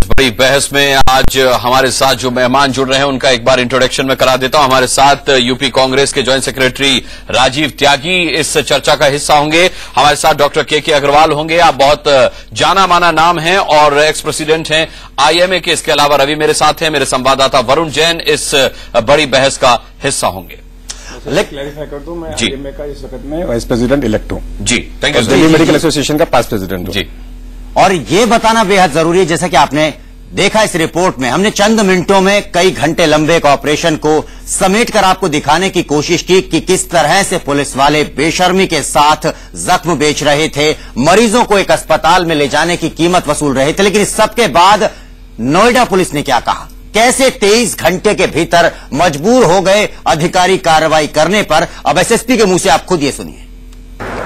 बड़ी बहस में आज हमारे साथ जो मेहमान जुड़ रहे हैं उनका एक बार इंट्रोडक्शन में करा देता हूं। हमारे साथ यूपी कांग्रेस के जॉइंट सेक्रेटरी राजीव त्यागी इस चर्चा का हिस्सा होंगे। हमारे साथ डॉक्टर के अग्रवाल होंगे। आप बहुत जाना माना नाम हैं और एक्स प्रेसिडेंट हैं आईएमए के। इसके अलावा रवि मेरे साथ हैं। मेरे संवाददाता वरुण जैन इस बड़ी बहस का हिस्सा होंगे। क्लैरिफाई कर दूं, मैं आईएमए का इस वक्त में वाइस प्रेसिडेंट इलेक्ट हूं। जी, thank you. Delhi medical association का पास्ट प्रेसिडेंट हूं। जी, और ये बताना बेहद जरूरी है, जैसा कि आपने देखा इस रिपोर्ट में, हमने चंद मिनटों में कई घंटे लंबे एक ऑपरेशन को समेटकर आपको दिखाने की कोशिश की कि किस तरह से पुलिस वाले बेशर्मी के साथ जख्म बेच रहे थे, मरीजों को एक अस्पताल में ले जाने की कीमत वसूल रहे थे। लेकिन इस सबके बाद नोएडा पुलिस ने क्या कहा, कैसे 23 घंटे के भीतर मजबूर हो गए अधिकारी कार्रवाई करने पर। अब एसएसपी के मुंह से आप खुद ये सुनिए।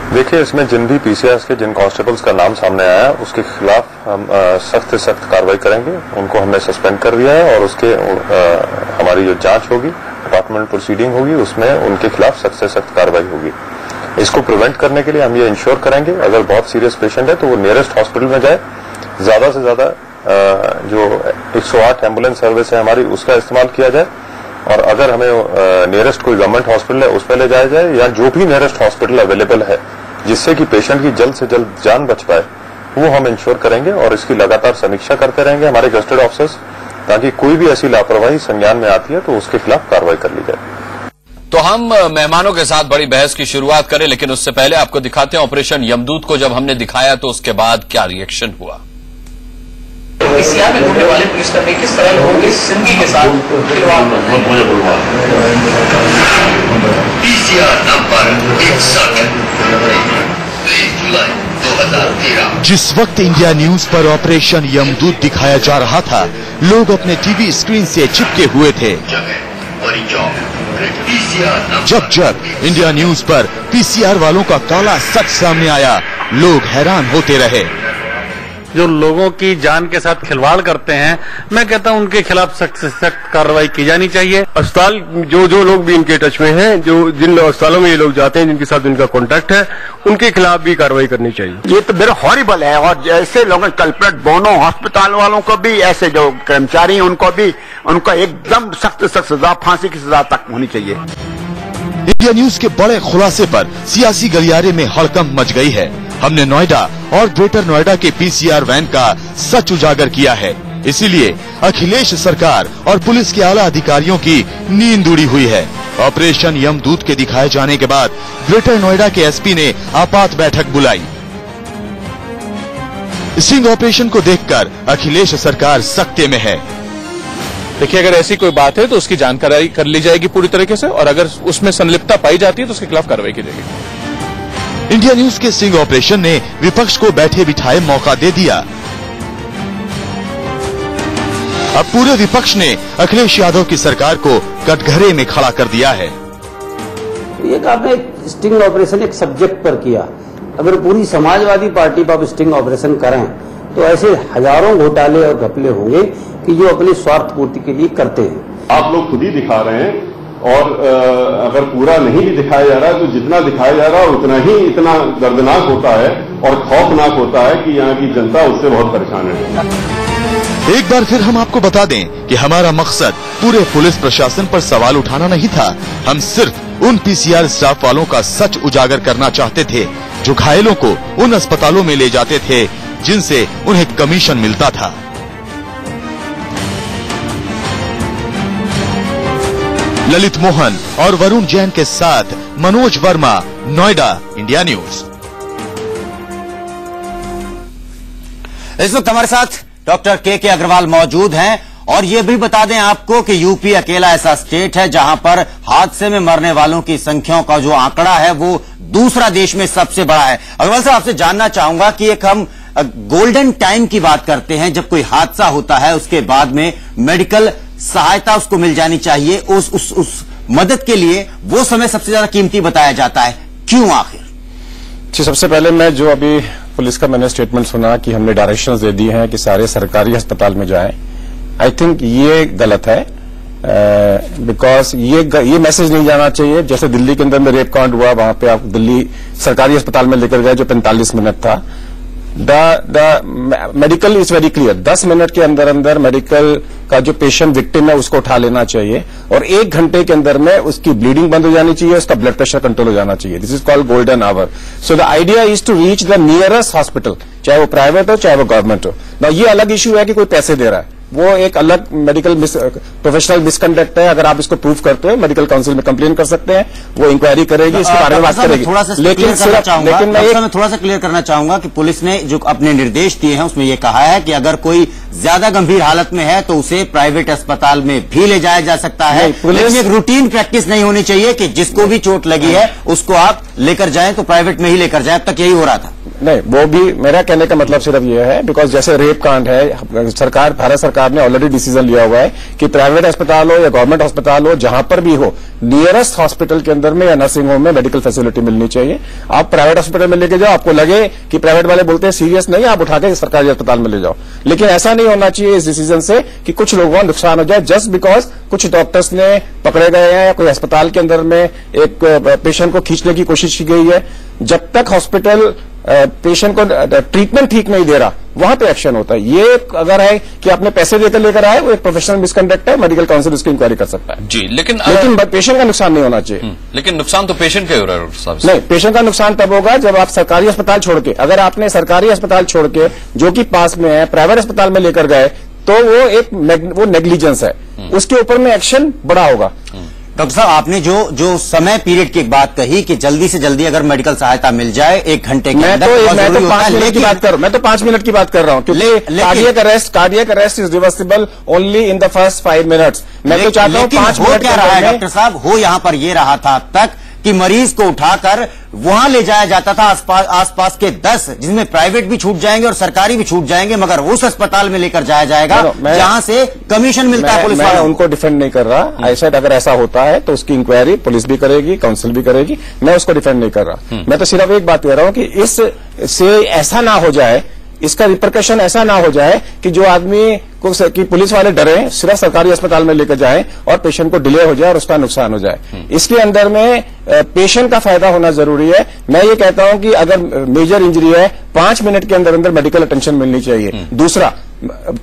देखिए, इसमें जिन भी पीसीआर के जिन कांस्टेबल्स का नाम सामने आया उसके खिलाफ हम सख्त से सख्त कार्रवाई करेंगे। उनको हमने सस्पेंड कर दिया है और उसके हमारी जो जांच होगी, डिपार्टमेंट प्रोसीडिंग होगी, उसमें उनके खिलाफ सख्त से सख्त कार्रवाई होगी। इसको प्रिवेंट करने के लिए हम ये इंश्योर करेंगे अगर बहुत सीरियस पेशेंट है तो वो नियरेस्ट हॉस्पिटल में जाए। ज्यादा से ज्यादा जो 108 एम्बुलेंस सर्विस है हमारी, उसका इस्तेमाल किया जाए। और अगर हमें नियरेस्ट कोई गवर्नमेंट हॉस्पिटल है उस पर ले जाया जाए, या जो भी नियरेस्ट हॉस्पिटल अवेलेबल है जिससे कि पेशेंट की जल्द से जल्द जान बच पाए, वो हम इंश्योर करेंगे। और इसकी लगातार समीक्षा करते रहेंगे हमारे गस्टेड ऑफिसर्स, ताकि कोई भी ऐसी लापरवाही संज्ञान में आती है तो उसके खिलाफ कार्रवाई कर ली जाए। तो हम मेहमानों के साथ बड़ी बहस की शुरुआत करें, लेकिन उससे पहले आपको दिखाते हैं ऑपरेशन यमदूत को। जब हमने दिखाया तो उसके बाद क्या रिएक्शन हुआ। पीसीआर में ढूंढने वाले पुलिसकर्मी किस तरह लोगों की जिंदगी के साथ खिलवाड़ कर रहे हैं। पीसीआर नंबर 61 जुलाई 2013। जिस वक्त इंडिया न्यूज पर ऑपरेशन यमदूत दिखाया जा रहा था, लोग अपने टीवी स्क्रीन से चिपके हुए थे। जब इंडिया न्यूज पर पीसीआर वालों का काला सच सामने आया, लोग हैरान होते रहे। जो लोगों की जान के साथ खिलवाड़ करते हैं, मैं कहता हूं उनके खिलाफ सख्त से सख्त कार्रवाई की जानी चाहिए। अस्पताल जो लोग भी इनके टच में हैं, जो जिन अस्पतालों में ये लोग जाते हैं, जिनके साथ इनका कांटेक्ट है, उनके खिलाफ भी कार्रवाई करनी चाहिए। ये तो वेरी हॉरिबल है। और ऐसे लोगों कल्प्रेट दोनों अस्पताल वालों को भी, ऐसे जो कर्मचारी हैं उनको भी, उनको एकदम सख्त सख्त सजा, फांसी की सजा तक होनी चाहिए। इंडिया न्यूज के बड़े खुलासे पर सियासी गलियारे में हड़कंप मच गई है। हमने नोएडा और ग्रेटर नोएडा के पीसीआर वैन का सच उजागर किया है। इसीलिए अखिलेश सरकार और पुलिस के आला अधिकारियों की नींद उड़ी हुई है। ऑपरेशन यमदूत के दिखाए जाने के बाद ग्रेटर नोएडा के एसपी ने आपात बैठक बुलाई। स्टिंग ऑपरेशन को देखकर अखिलेश सरकार सख्ते में है। देखिए, अगर ऐसी कोई बात है तो उसकी जानकारी कर ली जाएगी पूरी तरीके से, और अगर उसमें संलिप्तता पाई जाती है तो उसके खिलाफ कार्रवाई की जाएगी। इंडिया न्यूज के स्टिंग ऑपरेशन ने विपक्ष को बैठे बिठाए मौका दे दिया। अब पूरे विपक्ष ने अखिलेश यादव की सरकार को कटघरे में खड़ा कर दिया है। ये आपने स्टिंग ऑपरेशन एक सब्जेक्ट पर किया, अगर पूरी समाजवादी पार्टी पर आप स्टिंग ऑपरेशन करें तो ऐसे हजारों घोटाले और घपले होंगे कि जो अपनी स्वार्थ पूर्ति के लिए करते हैं। आप लोग खुद ही दिखा रहे हैं, और अगर पूरा नहीं भी दिखाया जा रहा है तो जितना दिखाया जा रहा है उतना ही इतना दर्दनाक होता है और खौफनाक होता है कि यहाँ की जनता उससे बहुत परेशान है। एक बार फिर हम आपको बता दें कि हमारा मकसद पूरे पुलिस प्रशासन पर सवाल उठाना नहीं था। हम सिर्फ उन पीसीआर स्टाफ वालों का सच उजागर करना चाहते थे जो घायलों को उन अस्पतालों में ले जाते थे जिनसे उन्हें कमीशन मिलता था। ललित मोहन और वरुण जैन के साथ मनोज वर्मा, नोएडा, इंडिया न्यूज। इस वक्त हमारे साथ डॉक्टर के अग्रवाल मौजूद हैं। और ये भी बता दें आपको कि यूपी अकेला ऐसा स्टेट है जहां पर हादसे में मरने वालों की संख्या का जो आंकड़ा है वो दूसरा देश में सबसे बड़ा है। अग्रवाल साहब, आपसे जानना चाहूंगा कि एक हम गोल्डन टाइम की बात करते हैं, जब कोई हादसा होता है उसके बाद में मेडिकल सहायता उसको मिल जानी चाहिए, उस मदद के लिए वो समय सबसे ज्यादा कीमती बताया जाता है। क्यों आखिर? जी, सबसे पहले मैं जो अभी पुलिस का मैंने स्टेटमेंट सुना कि हमने डायरेक्शंस दे दी हैं कि सारे सरकारी अस्पताल में जाएं, आई थिंक ये गलत है। बिकॉज ये मैसेज नहीं जाना चाहिए। जैसे दिल्ली के अंदर में रेप कांड हुआ, वहां पे आप दिल्ली सरकारी अस्पताल में लेकर गए जो 45 मिनट था, the medical is very clear. 10 minute के अंदर अंदर मेडिकल का जो पेशेंट विक्टिम है उसको उठा लेना चाहिए और 1 घंटे के अंदर में उसकी ब्लीडिंग बंद हो जानी चाहिए, उसका ब्लड प्रेशर कंट्रोल हो जाना चाहिए। This is called golden hour. So the idea is to reach the nearest hospital, चाहे वो प्राइवेट हो चाहे वो गवर्नमेंट हो। ना ये अलग इश्यू है कि कोई पैसे दे रहा है, वो एक अलग मेडिकल प्रोफेशनल मिसकंडक्ट है। अगर आप इसको प्रूव करते हो मेडिकल काउंसिल में कंप्लेन कर सकते हैं, वो इंक्वायरी करेगी, इसके बारे में बात करेगी। लेकिन मैं थोड़ा सा क्लियर करना चाहूंगा कि पुलिस ने जो अपने निर्देश दिए हैं उसमें यह कहा है कि अगर कोई ज्यादा गंभीर हालत में है तो उसे प्राइवेट अस्पताल में भी ले जाया जा सकता है, लेकिन एक रूटीन प्रैक्टिस नहीं होनी चाहिए कि जिसको भी चोट लगी है उसको आप लेकर जाएं तो प्राइवेट में ही लेकर जाएं। अब तक यही हो रहा था। नहीं, वो भी मेरा कहने का मतलब सिर्फ ये है, बिकॉज जैसे रेप कांड है, सरकार, भारत सरकार ने ऑलरेडी डिसीजन लिया हुआ है कि प्राइवेट अस्पताल हो या गवर्नमेंट अस्पताल हो, जहां पर भी हो, नियरेस्ट हॉस्पिटल के अंदर में या नर्सिंग होम में मेडिकल फैसिलिटी मिलनी चाहिए। आप प्राइवेट हॉस्पिटल में लेके जाओ, आपको लगे कि प्राइवेट वाले बोलते हैं सीरियस नहीं, आप उठा के सरकारी अस्पताल में ले जाओ। लेकिन ऐसा नहीं होना चाहिए इस डिसीजन से कि कुछ लोगों को नुकसान हो जाए जस्ट बिकॉज कुछ डॉक्टर्स ने पकड़े गए हैं या कोई अस्पताल के अंदर में एक पेशेंट को खींचने की कोशिश की गई है। जब तक हॉस्पिटल पेशेंट को ट्रीटमेंट ठीक नहीं दे रहा, वहां पे एक्शन होता है। ये अगर है कि आपने पैसे देकर लेकर आए, वो एक प्रोफेशनल मिसकंडक्ट है, मेडिकल काउंसिल उसकी इंक्वायरी कर सकता है जी। लेकिन पेशेंट का नुकसान नहीं होना चाहिए। लेकिन नुकसान तो पेशेंट का ही हो रहा है साहब। नहीं, पेशेंट का नुकसान तब होगा जब आप सरकारी अस्पताल छोड़ के, अगर आपने सरकारी अस्पताल छोड़ के जो कि पास में है प्राइवेट अस्पताल में लेकर गए तो वो नेग्लिजेंस है, उसके ऊपर में एक्शन बड़ा होगा। डॉक्टर साहब, आपने जो समय पीरियड की बात कही कि जल्दी से जल्दी अगर मेडिकल सहायता मिल जाए 1 घंटे के अंदर, मैं तो 5 मिनट की बात कर रहा हूं, मैं तो 5 मिनट की बात कर रहा हूं, क्योंकि cardiac arrest is reversible only in the first 5 minutes. मैं तो चाहता हूं 5 मिनट क्या रहा है डॉक्टर साहब, हो यहां पर ये रहा था अब तक कि मरीज को उठाकर वहां ले जाया जाता था आसपास के 10, जिसमें प्राइवेट भी छूट जाएंगे और सरकारी भी छूट जाएंगे, मगर उस अस्पताल में लेकर जाया जाएगा जहां से कमीशन मिलता है पुलिस वालों को। मैं उनको डिफेंड नहीं कर रहा। ऐसा अगर ऐसा होता है तो उसकी इंक्वायरी पुलिस भी करेगी, काउंसिल भी करेगी, मैं उसको डिफेंड नहीं कर रहा। मैं तो सिर्फ एक बात कह रहा हूं कि इससे ऐसा ना हो जाए, इसका रिपरकशन ऐसा ना हो जाए कि जो आदमी को कि पुलिस वाले डरे, सिर्फ सरकारी अस्पताल में लेकर जाएं और पेशेंट को डिले हो जाए और उसका नुकसान हो जाए। इसके अंदर में पेशेंट का फायदा होना जरूरी है। मैं ये कहता हूं कि अगर मेजर इंजरी है 5 मिनट के अंदर अंदर मेडिकल अटेंशन मिलनी चाहिए। दूसरा,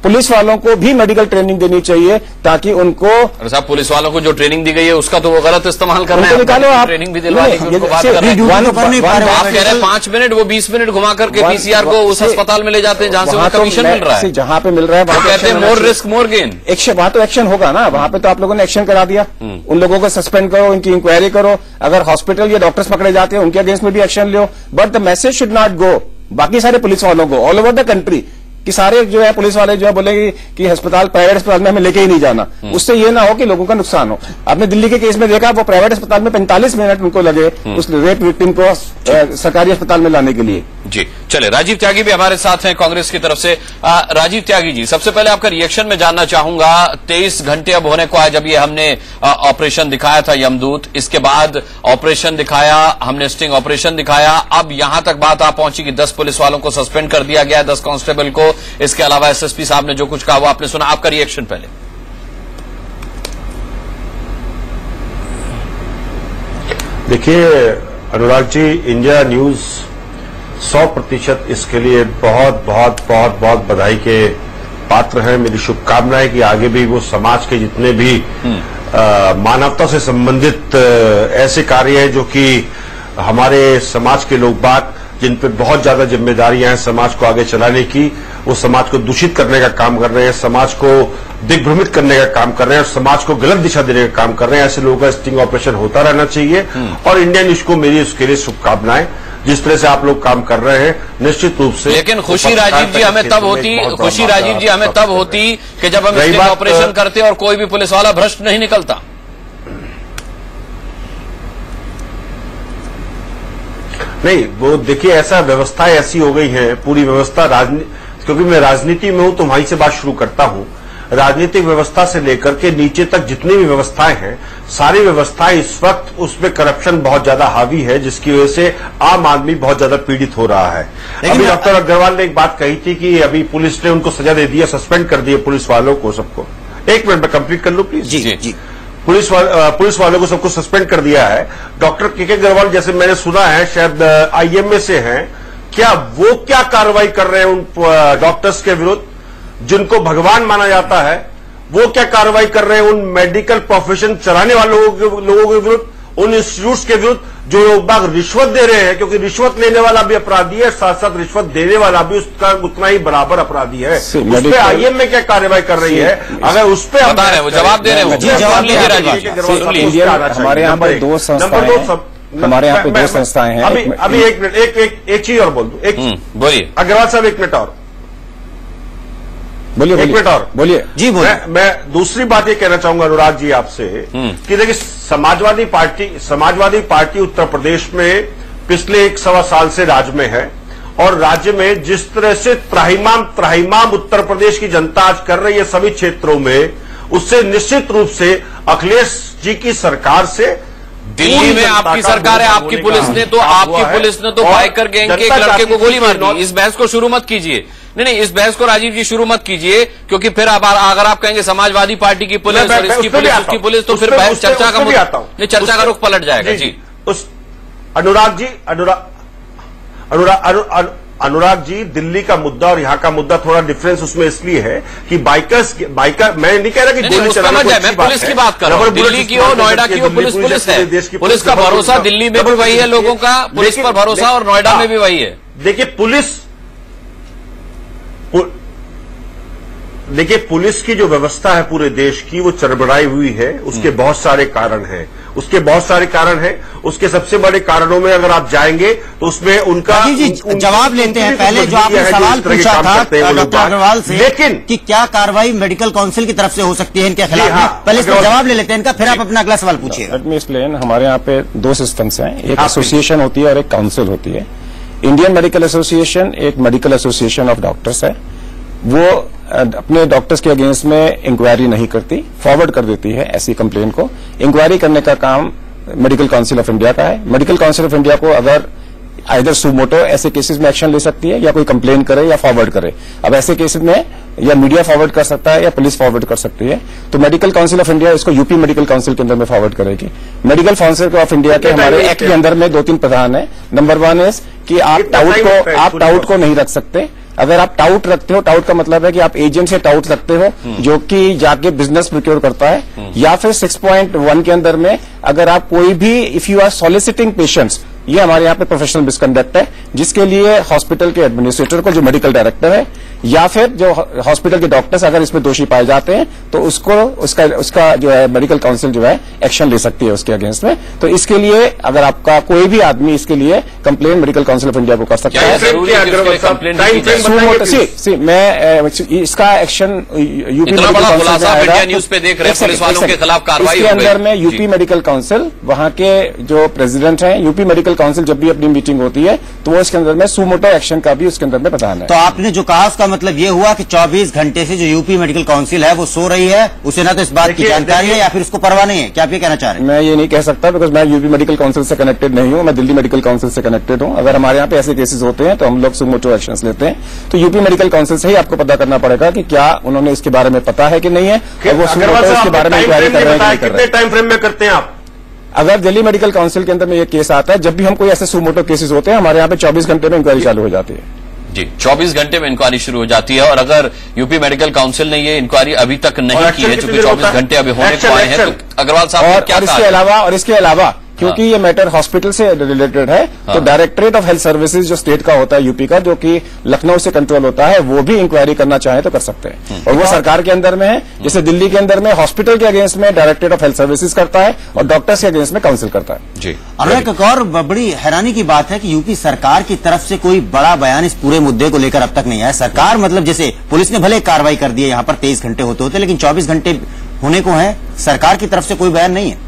पुलिस वालों को भी मेडिकल ट्रेनिंग देनी चाहिए ताकि उनको, साहब पुलिस वालों को जो ट्रेनिंग दी गई है उसका तो वो गलत इस्तेमाल कर रहे हैं। निकालो आप, ट्रेनिंग भी दिलवा दी, उनको बात कर रहे हैं। आप कह रहे हैं 5 मिनट, वो 20 मिनट घुमा करके पीसीआर को उस अस्पताल में ले जाते हैं जहां से उन्हें कमीशन मिल रहा है। जहां पे मिल रहा है वहां कहते हैं मोर रिस्क मोर गेन। वहां तो एक्शन होगा ना, वहां पे तो आप लोगों ने एक्शन करा दिया। उन लोगों को सस्पेंड करो, उनकी इंक्वायरी करो, अगर हॉस्पिटल या डॉक्टर्स पकड़े जाते हैं उनके अगेंस्ट में भी action low. But the message should not go बाकी सारे पुलिस वालों को ऑल ओवर द कंट्री कि सारे जो है पुलिस वाले जो है बोलेंगे कि अस्पताल, प्राइवेट अस्पताल में हमें लेके ही नहीं जाना। उससे ये ना हो कि लोगों का नुकसान हो। आपने दिल्ली के केस में देखा, वो प्राइवेट अस्पताल में 45 मिनट उनको लगे उस रेप विक्टिम को सरकारी अस्पताल में लाने के लिए। जी, चले राजीव त्यागी भी हमारे साथ हैं कांग्रेस की तरफ से। राजीव त्यागी जी, सबसे पहले आपका रिएक्शन में जानना चाहूंगा। 23 घंटे अब होने को आए जब ये हमने ऑपरेशन दिखाया था यमदूत, इसके बाद ऑपरेशन दिखाया, हमने स्टिंग ऑपरेशन दिखाया, अब यहां तक बात आ पहुंची कि 10 पुलिस वालों को सस्पेंड कर दिया गया, 10 कांस्टेबल को, इसके अलावा एसएसपी साहब ने जो कुछ कहा वो आपने सुना। आपका रिएक्शन पहले। देखिए अनुराग जी, इंडिया न्यूज 100% इसके लिए बहुत बहुत बहुत बहुत बधाई के पात्र हैं। मेरी शुभकामनाएं कि आगे भी वो समाज के जितने भी मानवता से संबंधित ऐसे कार्य हैं जो कि हमारे समाज के लोग बात जिन पे बहुत ज्यादा जिम्मेदारियां हैं समाज को आगे चलाने की, वो समाज को दूषित करने का काम कर रहे हैं, समाज को दिग्भ्रमित करने का काम कर रहे हैं और समाज को गलत दिशा देने का काम कर रहे हैं। ऐसे लोगों का स्टिंग ऑपरेशन होता रहना चाहिए और इंडिया न्यूज को मेरी उसके लिए शुभकामनाएं। जिस तरह से आप लोग काम कर रहे हैं निश्चित रूप से। लेकिन खुशी राजीव जी हमें तब होती कि जब हम स्टिंग ऑपरेशन करते और कोई भी पुलिस वाला भ्रष्ट नहीं निकलता। नहीं, वो देखिए ऐसा व्यवस्था ऐसी हो गई है, पूरी व्यवस्था क्योंकि मैं राजनीति में हूं तो वहीं से बात शुरू करता हूं। राजनीतिक व्यवस्था से लेकर के नीचे तक जितनी भी व्यवस्थाएं हैं, सारी व्यवस्थाएं इस वक्त उसमें करप्शन बहुत ज्यादा हावी है, जिसकी वजह से आम आदमी बहुत ज्यादा पीड़ित हो रहा है। अभी डॉक्टर अग्रवाल ने एक बात कही थी कि अभी पुलिस ने उनको सजा दे दी है, सस्पेंड कर दिए पुलिस वालों को सबको। 1 मिनट में कंप्लीट कर लूं प्लीज। जी। पुलिस वालों को सबको सस्पेंड कर दिया है। डॉक्टर के अग्रवाल जैसे मैंने सुना है शायद आईएमए से हैं, क्या वो क्या कार्रवाई कर रहे हैं उन डॉक्टर्स के विरुद्ध जिनको भगवान माना जाता है? वो क्या कार्रवाई कर रहे हैं उन मेडिकल प्रोफेशन चलाने वाले लोगों के विरुद्ध, उन इंस्टीट्यूट्स के विरुद्ध जो लोग रिश्वत दे रहे हैं? क्योंकि रिश्वत लेने वाला भी अपराधी है, साथ साथ रिश्वत देने वाला भी उसका उतना ही बराबर अपराधी है। उस पर आईएम में क्या कार्रवाई कर रही है? अगर उस पर जवाब दे रहे हैं। हमारे यहाँ पर दो संस्थाएं हैं। अभी एक मिनट, एक चीज और बोल दूं। बोलिए अग्रवाल साहब, एक मिनट और बोलिए। एक मिनट और बोलिए जी। बोलिए। मैं दूसरी बात ये कहना चाहूंगा अनुराग जी आपसे कि देखिए, समाजवादी पार्टी उत्तर प्रदेश में पिछले 1-1.25 साल से राज्य में है, और राज्य में जिस तरह से त्राहिमाम उत्तर प्रदेश की जनता आज कर रही है सभी क्षेत्रों में, उससे निश्चित रूप से अखिलेश जी की सरकार से दिल्ली में आपकी सरकार है, आपकी पुलिस ने तो बाइकर गैंग के एक लड़के को गोली मार दी। इस बहस को शुरू मत कीजिए। नहीं, इस बहस को राजीव जी शुरू मत कीजिए, क्योंकि फिर अगर आप कहेंगे समाजवादी पार्टी की पुलिस और इसकी पुलिस उसकी पुलिस, तो फिर बहस चर्चा का रुख पलट जाएगा। जी उस अनुराग जी, दिल्ली का मुद्दा और यहां का मुद्दा थोड़ा डिफरेंस उसमें इसलिए है कि बाइकर मैं नहीं कह रहा कि गोली चलाना कोई अच्छी बात है। मैं पुलिस की बात कर रहा हूं, दिल्ली की हो, नोएडा की हो, पुलिस है। पुलिस का भरोसा दिल्ली में भी वही है लोगों का, पुलिस पर भरोसा, और नोएडा में भी वही है। देखिए, पुलिस की जो व्यवस्था है पूरे देश की, वो चरबराई हुई है। उसके बहुत सारे कारण हैं, उसके सबसे बड़े कारणों में अगर आप जाएंगे तो उसमें उनका जवाब लेते हैं। पहले जो आपने सवाल पूछा था डॉक्टर अग्रवाल से, लेकिन कि क्या कार्रवाई मेडिकल काउंसिल की तरफ से हो सकती है इनके खिलाफ, पहले इसका जवाब ले लेते हैं इनका, फिर आप अपना अगला सवाल पूछिए। Let me explain. हमारे यहाँ पे 2 सिस्टम्स हैं, एक एसोसिएशन होती है और एक काउंसिल होती है। इंडियन मेडिकल एसोसिएशन एक मेडिकल एसोसिएशन ऑफ डॉक्टर्स है। वो अपने डॉक्टर्स के अगेंस्ट में इंक्वायरी नहीं करती, फॉरवर्ड कर देती है ऐसी कंप्लेन को। इंक्वायरी करने का काम मेडिकल काउंसिल ऑफ इंडिया का है। मेडिकल काउंसिल ऑफ इंडिया को अगर आइदर सुमोटो ऐसे केसेस में एक्शन ले सकती है, या कोई कंप्लेन करे या फॉरवर्ड करे। अब ऐसे केसेस में या मीडिया फॉरवर्ड कर सकता है या पुलिस फॉरवर्ड कर सकती है। तो मेडिकल काउंसिल ऑफ इंडिया इसको यूपी मेडिकल काउंसिल के अंदर में फॉरवर्ड करेगी। मेडिकल काउंसिल ऑफ इंडिया के हमारे एक्ट के अंदर में 2-3 प्रावधान है। नंबर 1 इज कि आप टाउट को नहीं रख सकते। अगर आप टाउट रखते हो, टाउट का मतलब है कि आप एजेंट से टाउट रखते हो जो कि जाके बिजनेस प्रोक्योर करता है, या फिर 6.1 के अंदर में अगर आप कोई भी if you are soliciting patients, ये हमारे यहाँ पे प्रोफेशनल मिसकंडक्ट है, जिसके लिए हॉस्पिटल के एडमिनिस्ट्रेटर को, जो मेडिकल डायरेक्टर है, या फिर जो हॉस्पिटल के डॉक्टर्स अगर इसमें दोषी पाए जाते हैं तो उसका जो है मेडिकल काउंसिल जो है एक्शन ले सकती है उसके अगेंस्ट में। तो इसके लिए अगर आपका कोई भी आदमी इसके लिए complain medical council of India को कर सकता है। मैं इसका एक्शन यूपी इंडिया न्यूज पे देख रहे हैं, पुलिस वालों के खिलाफ कार्रवाई इसके अंदर में यूपी मेडिकल काउंसिल, वहां के जो प्रेसिडेंट हैं, यूपी मेडिकल काउंसिल जब भी अपनी मीटिंग होती है तो वो इसके अंदर में सुमोटो एक्शन का भी उसके अंदर में प्रावधान है। तो आपने जो कहा उसका मतलब ये हुआ कि 24 घंटे से जो यूपी मेडिकल काउंसिल है वो सो रही है, उसे ना तो इस बात की जानकारी है या फिर उसको परवाह नहीं है। क्या आप ये कहना चाह रहे हैं? मैं ये नहीं कह सकता, बिकॉज मैं यूपी मेडिकल काउंसिल से कनेक्टेड नहीं हूं, मैं दिल्ली मेडिकल काउंसिल से कनेक्टेड हूं। अगर हमारे यहाँ पे ऐसे केसेस होते हैं तो हम लोग सुमोटो एक्शंस लेते हैं। तो यूपी मेडिकल काउंसिल से ही आपको पता करना पड़ेगा कि क्या उन्होंने इसके बारे में पता है कि नहीं है, और वो इसके बारे में इंक्वायरी कर रहे हैं। कितने टाइम फ्रेम में करते हैं आप? अगर दिल्ली मेडिकल काउंसिल के अंदर में ये केस आता है, जब भी हम कोई ऐसे सुमोटो केसेस होते हैं, हमारे यहाँ पे 24 घंटे में इंक्वायरी चालू हो जाती है। जी, 24 घंटे में इंक्वायरी शुरू हो जाती है। और अगर यूपी मेडिकल काउंसिल ने ये इंक्वायरी अभी तक नहीं की है, चूंकि 24 घंटे अभी होने को आए हैं, तो अग्रवाल साहब क्या और इसके अलावा क्योंकि ये मैटर हॉस्पिटल से रिलेटेड है, तो डायरेक्टरेट ऑफ हेल्थ सर्विसेज जो स्टेट का होता है यूपी का, जो कि लखनऊ से कंट्रोल होता है, वो भी इंक्वायरी करना चाहे तो कर सकते हैं। और वो सरकार के अंदर में है। जैसे दिल्ली के अंदर में हॉस्पिटल के अगेंस्ट में डायरेक्टरेट ऑफ हेल्थ सर्विसेज करता है और डॉक्टर्स के अगेंस्ट में काउंसिल करता है। जी, एक और बड़ी हैरानी की बात है कि यूपी सरकार की तरफ से कोई बड़ा बयान इस पूरे मुद्दे को लेकर अब तक नहीं आया। सरकार मतलब जैसे पुलिस ने भले कार्रवाई कर दी है, यहाँ पर 23 घंटे होते, लेकिन 24 घंटे होने को है, सरकार की तरफ से कोई बयान नहीं है।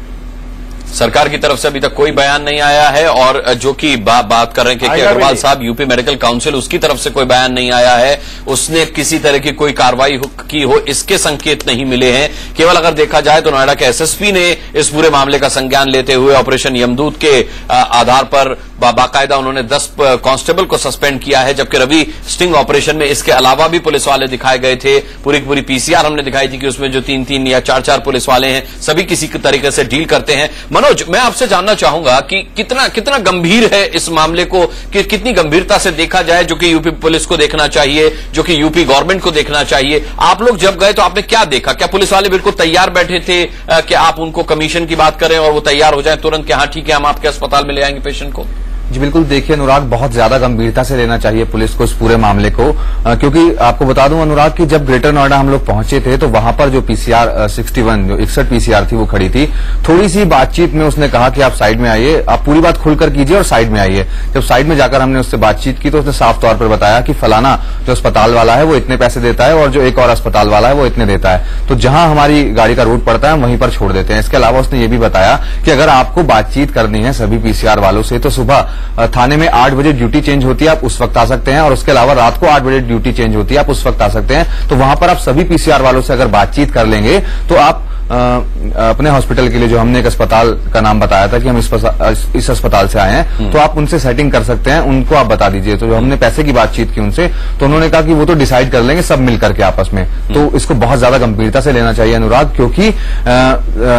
सरकार की तरफ से अभी तक कोई बयान नहीं आया है। और जो कि बात कर रहे हैं के अग्रवाल साहब, यूपी मेडिकल काउंसिल, उसकी तरफ से कोई बयान नहीं आया है, उसने किसी तरह की कोई कार्रवाई की हो, इसके संकेत नहीं मिले हैं। केवल अगर देखा जाए तो नोएडा के एसएसपी ने इस पूरे मामले का संज्ञान लेते हुए ऑपरेशन यमदूत के आधार पर बाकायदा उन्होंने 10 कांस्टेबल को सस्पेंड किया है, जबकि रवि स्टिंग ऑपरेशन में इसके अलावा भी पुलिस वाले दिखाए गए थे। पूरी की पूरी पीसीआर हमने दिखाई थी कि उसमें जो 3-3 या 4-4 पुलिस वाले हैं सभी किसी तरीके से डील करते हैं। मनोज, मैं आपसे जानना चाहूंगा कि कितना गंभीर है इस मामले को, कि कितनी गंभीरता से देखा जाए, जो कि यूपी पुलिस को देखना चाहिए, जो कि यूपी गवर्नमेंट को देखना चाहिए। आप लोग जब गए तो आपने क्या देखा? क्या पुलिस वाले बिल्कुल तैयार बैठे थे कि आप उनको कमीशन की बात करें और वो तैयार हो जाए तुरंत कि हाँ ठीक है हम आपके अस्पताल में ले आएंगे पेशेंट को? जी बिल्कुल, देखिए अनुराग, बहुत ज्यादा गंभीरता से लेना चाहिए पुलिस को इस पूरे मामले को, क्योंकि आपको बता दूं अनुराग कि जब ग्रेटर नोएडा हम लोग पहुंचे थे तो वहां पर जो पीसीआर 61 जो 61 पीसीआर थी वो खड़ी थी। थोड़ी सी बातचीत में उसने कहा कि आप साइड में आइए, आप पूरी बात खुलकर कीजिए और साइड में आइए। जब साइड में जाकर हमने उससे बातचीत की तो उसने साफ तौर पर बताया कि फलाना जो अस्पताल वाला है वो इतने पैसे देता है और जो एक और अस्पताल वाला है वो इतने देता है, तो जहां हमारी गाड़ी का रूट पड़ता है वहीं पर छोड़ देते हैं। इसके अलावा उसने ये भी बताया कि अगर आपको बातचीत करनी है सभी पीसीआर वालों से तो सुबह थाने में 8 बजे ड्यूटी चेंज होती है, आप उस वक्त आ सकते हैं, और उसके अलावा रात को 8 बजे ड्यूटी चेंज होती है, आप उस वक्त आ सकते हैं। तो वहां पर आप सभी पीसीआर वालों से अगर बातचीत कर लेंगे तो आप अपने हॉस्पिटल के लिए, जो हमने एक अस्पताल का नाम बताया था कि हम इस अस्पताल से आए हैं, तो आप उनसे सेटिंग कर सकते हैं, उनको आप बता दीजिए। तो जो हमने पैसे की बातचीत की उनसे, तो उन्होंने कहा कि वो तो डिसाइड कर लेंगे सब मिलकर के आपस में। तो इसको बहुत ज्यादा गंभीरता से लेना चाहिए अनुराग, क्योंकि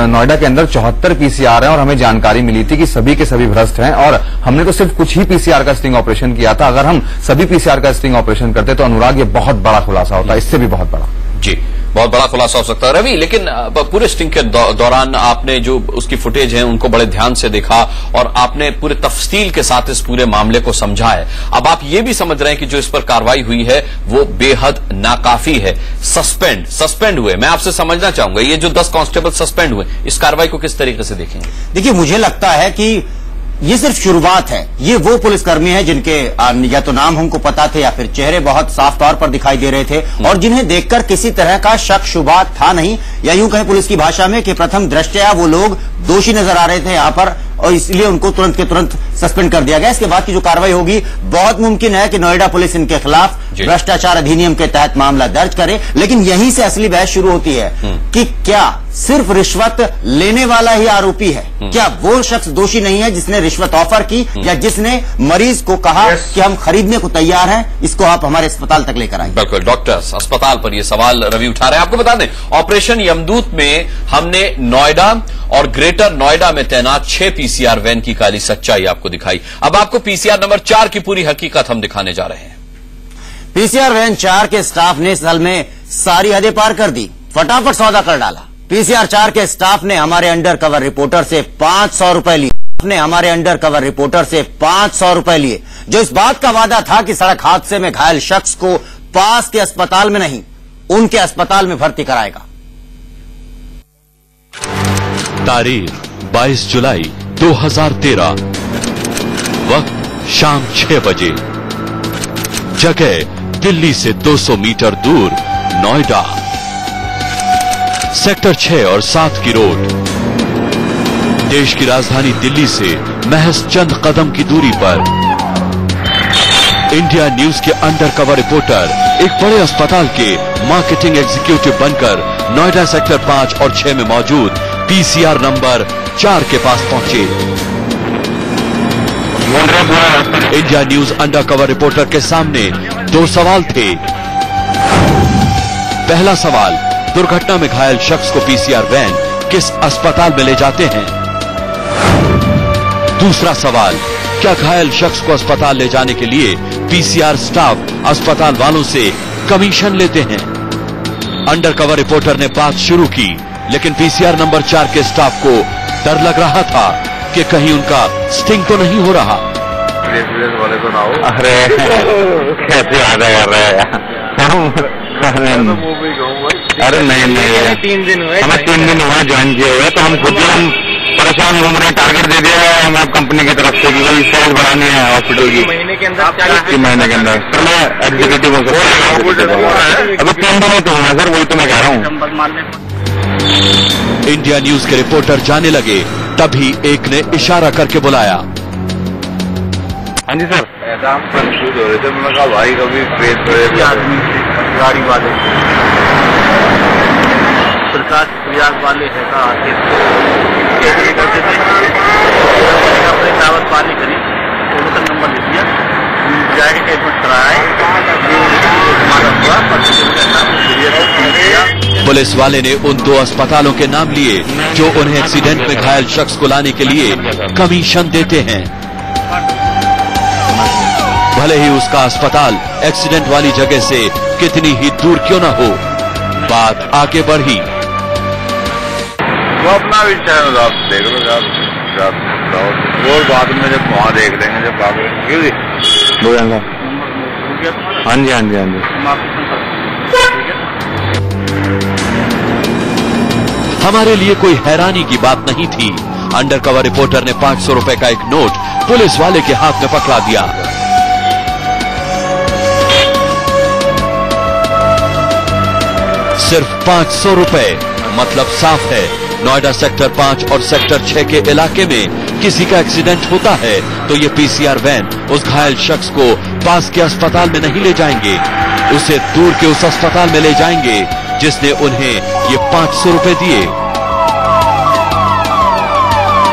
नोएडा के अंदर 74 पीसीआर हैं और हमें जानकारी मिली थी कि सभी के सभी भ्रष्ट हैं, और हमने तो सिर्फ कुछ ही पीसीआर का स्टिंग ऑपरेशन किया था। अगर हम सभी पीसीआर का स्टिंग ऑपरेशन करते तो अनुराग ये बहुत बड़ा खुलासा होता, इससे भी बहुत बड़ा। जी, बहुत बड़ा खुलासा हो सकता है रवि। लेकिन पूरे स्टिंग के दौरान आपने जो उसकी फुटेज है उनको बड़े ध्यान से देखा और आपने पूरे तफसील के साथ इस पूरे मामले को समझा है। अब आप ये भी समझ रहे हैं कि जो इस पर कार्रवाई हुई है वो बेहद नाकाफी है। सस्पेंड हुए, मैं आपसे समझना चाहूंगा ये जो 10 कांस्टेबल सस्पेंड हुए, इस कार्रवाई को किस तरीके से देखेंगे? देखिए, मुझे लगता है कि ये सिर्फ शुरुआत है। ये वो पुलिसकर्मी हैं जिनके या तो नाम हमको पता थे या फिर चेहरे बहुत साफ तौर पर दिखाई दे रहे थे और जिन्हें देखकर किसी तरह का शक शुबा था नहीं, या यूं कहें पुलिस की भाषा में कि प्रथम दृष्टया वो लोग दोषी नजर आ रहे थे यहां पर, और इसलिए उनको तुरंत के तुरंत सस्पेंड कर दिया गया। इसके बाद की जो कार्रवाई होगी, बहुत मुमकिन है कि नोएडा पुलिस इनके खिलाफ भ्रष्टाचार अधिनियम के तहत मामला दर्ज करे। लेकिन यहीं से असली बहस शुरू होती है कि क्या सिर्फ रिश्वत लेने वाला ही आरोपी है? क्या वो शख्स दोषी नहीं है जिसने रिश्वत ऑफर की या जिसने मरीज को कहा कि हम खरीदने को तैयार हैं, इसको आप हमारे अस्पताल तक लेकर आए? बिल्कुल, डॉक्टर्स अस्पताल पर ये सवाल रवि उठा रहे हैं। आपको बता दें, ऑपरेशन यमदूत में हमने नोएडा और ग्रेटर नोएडा में तैनात 6 पीसीआर वैन की काली सच्चाई आपको दिखाई। अब आपको पीसीआर नंबर 4 की पूरी हकीकत हम दिखाने जा रहे हैं। पीसीआर वैन 4 के स्टाफ ने साल में सारी हदें पार कर दी, फटाफट सौदा कर डाला। पीसीआर 4 के स्टाफ ने हमारे अंडर कवर रिपोर्टर से 500 रुपए लिए, जो इस बात का वादा था कि सड़क हादसे में घायल शख्स को पास के अस्पताल में नहीं, उनके अस्पताल में भर्ती कराएगा। तारीख 22 जुलाई 2013, वक्त शाम 6 बजे, जगह दिल्ली से 200 मीटर दूर नोएडा, सेक्टर 6 और 7 की रोड। देश की राजधानी दिल्ली से महज चंद कदम की दूरी पर इंडिया न्यूज के अंडरकवर रिपोर्टर एक बड़े अस्पताल के मार्केटिंग एग्जीक्यूटिव बनकर नोएडा सेक्टर 5 और 6 में मौजूद पीसीआर नंबर 4 के पास पहुंचे। इंडिया न्यूज अंडरकवर रिपोर्टर के सामने 2 सवाल थे। पहला सवाल, दुर्घटना में घायल शख्स को पीसीआर वैन किस अस्पताल में ले जाते हैं? दूसरा सवाल, क्या घायल शख्स को अस्पताल ले जाने के लिए पीसीआर स्टाफ अस्पताल वालों से कमीशन लेते हैं? अंडरकवर रिपोर्टर ने बात शुरू की, लेकिन पीसीआर नंबर 4 के स्टाफ को डर लग रहा था कि कहीं उनका स्टिंग तो नहीं हो रहा। वाले तो ना हो। अरे कैसे वादा कर रहे हैं? अरे नहीं 3 दिन हुए, हमें 3 दिन हुआ ज्वाइन किए हुए, तो हम खुद ही परेशान घूम रहे हैं। टारगेट दे दिया है हमें कंपनी की तरफ से कि भाई सेल्स बढ़ानी है हॉस्पिटल की। महीने के अंदर सर मैं एग्जीक्यूटिव हो सकता हूँ। अभी 3 दिन ही तो हुआ सर, वही तो मैं कह रहा हूँ। इंडिया न्यूज के रिपोर्टर जाने लगे, तभी एक ने इशारा करके बुलाया। हाँ जी सर, ऐसा हम कंफ्यूज हो रहे थे। मैंने कहा भाई कभी फेस गाड़ी वाले विकास विभाग वाले है का आके करते थे, अपने कागज पारी करी, वोटर नंबर लिख दिया, जाके कैशमेंट कराया, पुलिस वाले ने उन 2 अस्पतालों के नाम लिए जो उन्हें एक्सीडेंट में घायल शख्स को लाने के लिए कमीशन देते हैं, भले ही उसका अस्पताल एक्सीडेंट वाली जगह से कितनी ही दूर क्यों न हो। बात आगे बढ़ी। वो अपना भी चैनल आप देख लो, वो बाद में जब वहां देख लेंगे, जब भाग लेंगे। हाँ जी हाँ जी हाँ जी। हमारे लिए कोई हैरानी की बात नहीं थी। अंडरकवर रिपोर्टर ने 500 रुपए का एक नोट पुलिस वाले के हाथ में पकड़ा दिया। सिर्फ 500 रुपए, मतलब साफ है नोएडा सेक्टर 5 और सेक्टर 6 के इलाके में किसी का एक्सीडेंट होता है तो ये पीसीआर वैन उस घायल शख्स को पास के अस्पताल में नहीं ले जाएंगे, उसे दूर के उस अस्पताल में ले जाएंगे जिसने उन्हें ये 500 रुपए दिए।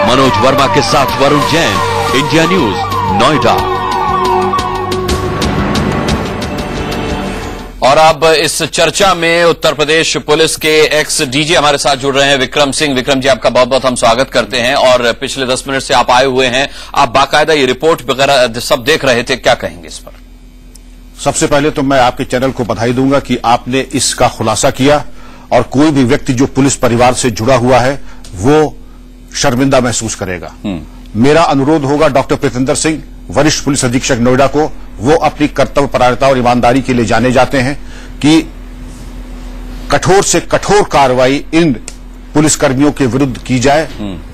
मनोज वर्मा के साथ वरुण जैन, इंडिया न्यूज, नोएडा। और अब इस चर्चा में उत्तर प्रदेश पुलिस के एक्स डीजी हमारे साथ जुड़ रहे हैं विक्रम सिंह। विक्रम जी, आपका बहुत बहुत हम स्वागत करते हैं। और पिछले 10 मिनट से आप आए हुए हैं, आप बाकायदा ये रिपोर्ट वगैरह सब देख रहे थे, क्या कहेंगे इस पर? सबसे पहले तो मैं आपके चैनल को बधाई दूंगा कि आपने इसका खुलासा किया और कोई भी व्यक्ति जो पुलिस परिवार से जुड़ा हुआ है वो शर्मिंदा महसूस करेगा। मेरा अनुरोध होगा डॉक्टर प्रीतिंदर सिंह, वरिष्ठ पुलिस अधीक्षक नोएडा को, वो अपनी कर्तव्यपरायणता और ईमानदारी के लिए जाने जाते हैं, कि कठोर से कठोर कार्रवाई इन पुलिसकर्मियों के विरुद्ध की जाए।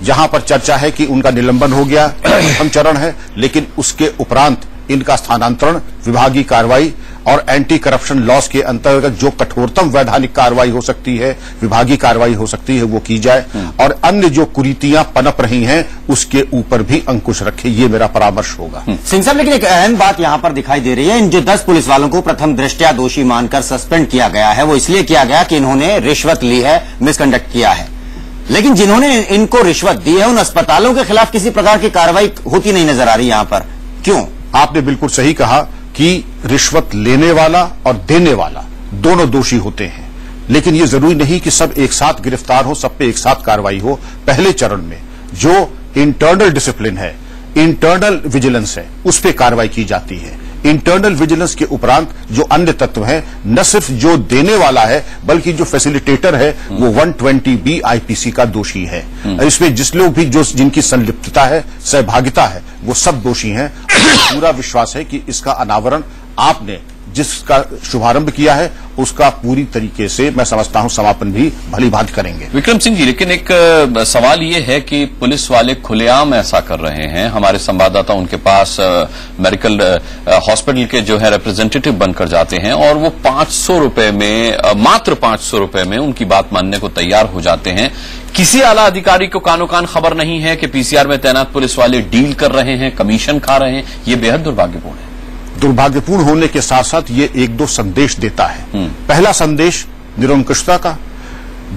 जहां पर चर्चा है कि उनका निलंबन हो गया, प्रथम चरण है, लेकिन उसके उपरांत इनका स्थानांतरण, विभागीय कार्रवाई और एंटी करप्शन लॉस के अंतर्गत जो कठोरतम वैधानिक कार्रवाई हो सकती है, विभागीय कार्रवाई हो सकती है, वो की जाए। और अन्य जो कुरीतियां पनप रही हैं उसके ऊपर भी अंकुश रखे, ये मेरा परामर्श होगा। सिंह साहब, लेकिन एक अहम बात यहां पर दिखाई दे रही है, इन जो 10 पुलिस वालों को प्रथम दृष्टया दोषी मानकर सस्पेंड किया गया है, वो इसलिए किया गया कि इन्होंने रिश्वत ली है, मिसकंडक्ट किया है। लेकिन जिन्होंने इनको रिश्वत दी है उन अस्पतालों के खिलाफ किसी प्रकार की कार्रवाई होती नहीं नजर आ रही यहां पर, क्यों? आपने बिल्कुल सही कहा कि रिश्वत लेने वाला और देने वाला दोनों दोषी होते हैं, लेकिन ये जरूरी नहीं कि सब एक साथ गिरफ्तार हो, सब पे एक साथ कार्रवाई हो। पहले चरण में जो इंटरनल डिसिप्लिन है, इंटरनल विजिलेंस है, उस पे कार्रवाई की जाती है। इंटरनल विजिलेंस के उपरांत जो अन्य तत्व हैं, न सिर्फ जो देने वाला है बल्कि जो फैसिलिटेटर है वो 120B आईपीसी का दोषी है। इसमें जिस लोग भी जो जिनकी संलिप्तता है, सहभागिता है, वो सब दोषी हैं। पूरा विश्वास है कि इसका अनावरण आपने जिसका शुभारंभ किया है उसका पूरी तरीके से मैं समझता हूं समापन भी भली भांति करेंगे। विक्रम सिंह जी, लेकिन एक सवाल ये है कि पुलिस वाले खुलेआम ऐसा कर रहे हैं। हमारे संवाददाता उनके पास मेडिकल हॉस्पिटल के जो है रिप्रेजेंटेटिव बनकर जाते हैं और वो 500 रुपए में, मात्र 500 रुपए में उनकी बात मानने को तैयार हो जाते हैं। किसी आला अधिकारी को कानो कान खबर नहीं है कि पीसीआर में तैनात पुलिस वाले डील कर रहे हैं, कमीशन खा रहे हैं। ये बेहद दुर्भाग्यपूर्ण है। दुर्भाग्यपूर्ण होने के साथ साथ ये 1-2 संदेश देता है। पहला संदेश निरंकुशता का,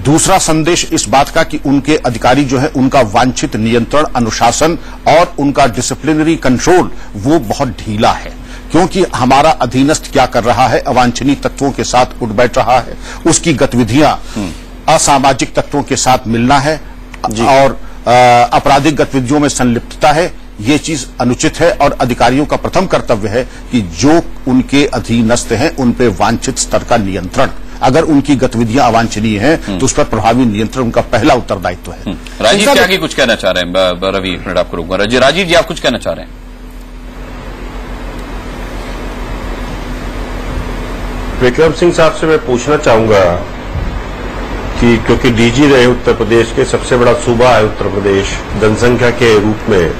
दूसरा संदेश इस बात का कि उनके अधिकारी जो है उनका वांछित नियंत्रण, अनुशासन और उनका डिसिप्लिनरी कंट्रोल वो बहुत ढीला है, क्योंकि हमारा अधीनस्थ क्या कर रहा है, अवांछनीय तत्वों के साथ उठ बैठ रहा है, उसकी गतिविधियां असामाजिक तत्वों के साथ मिलना है और आपराधिक गतिविधियों में संलिप्तता है। ये चीज अनुचित है और अधिकारियों का प्रथम कर्तव्य है कि जो उनके अधीनस्थ हैं उन पे वांछित स्तर का नियंत्रण, अगर उनकी गतिविधियां अवांछनीय हैं तो उस पर प्रभावी नियंत्रण उनका पहला उत्तरदायित्व है। राजीव त्यागी कुछ कहना चाह रहे हैं। रवि, एक मिनट आपको रुकूंगा। राजीव जी, आप कुछ कहना चाह रहे हैं? विक्रम सिंह साहब से मैं पूछना चाहूंगा कि क्योंकि डीजी रहे उत्तर प्रदेश के, सबसे बड़ा सूबा है उत्तर प्रदेश जनसंख्या के रूप में,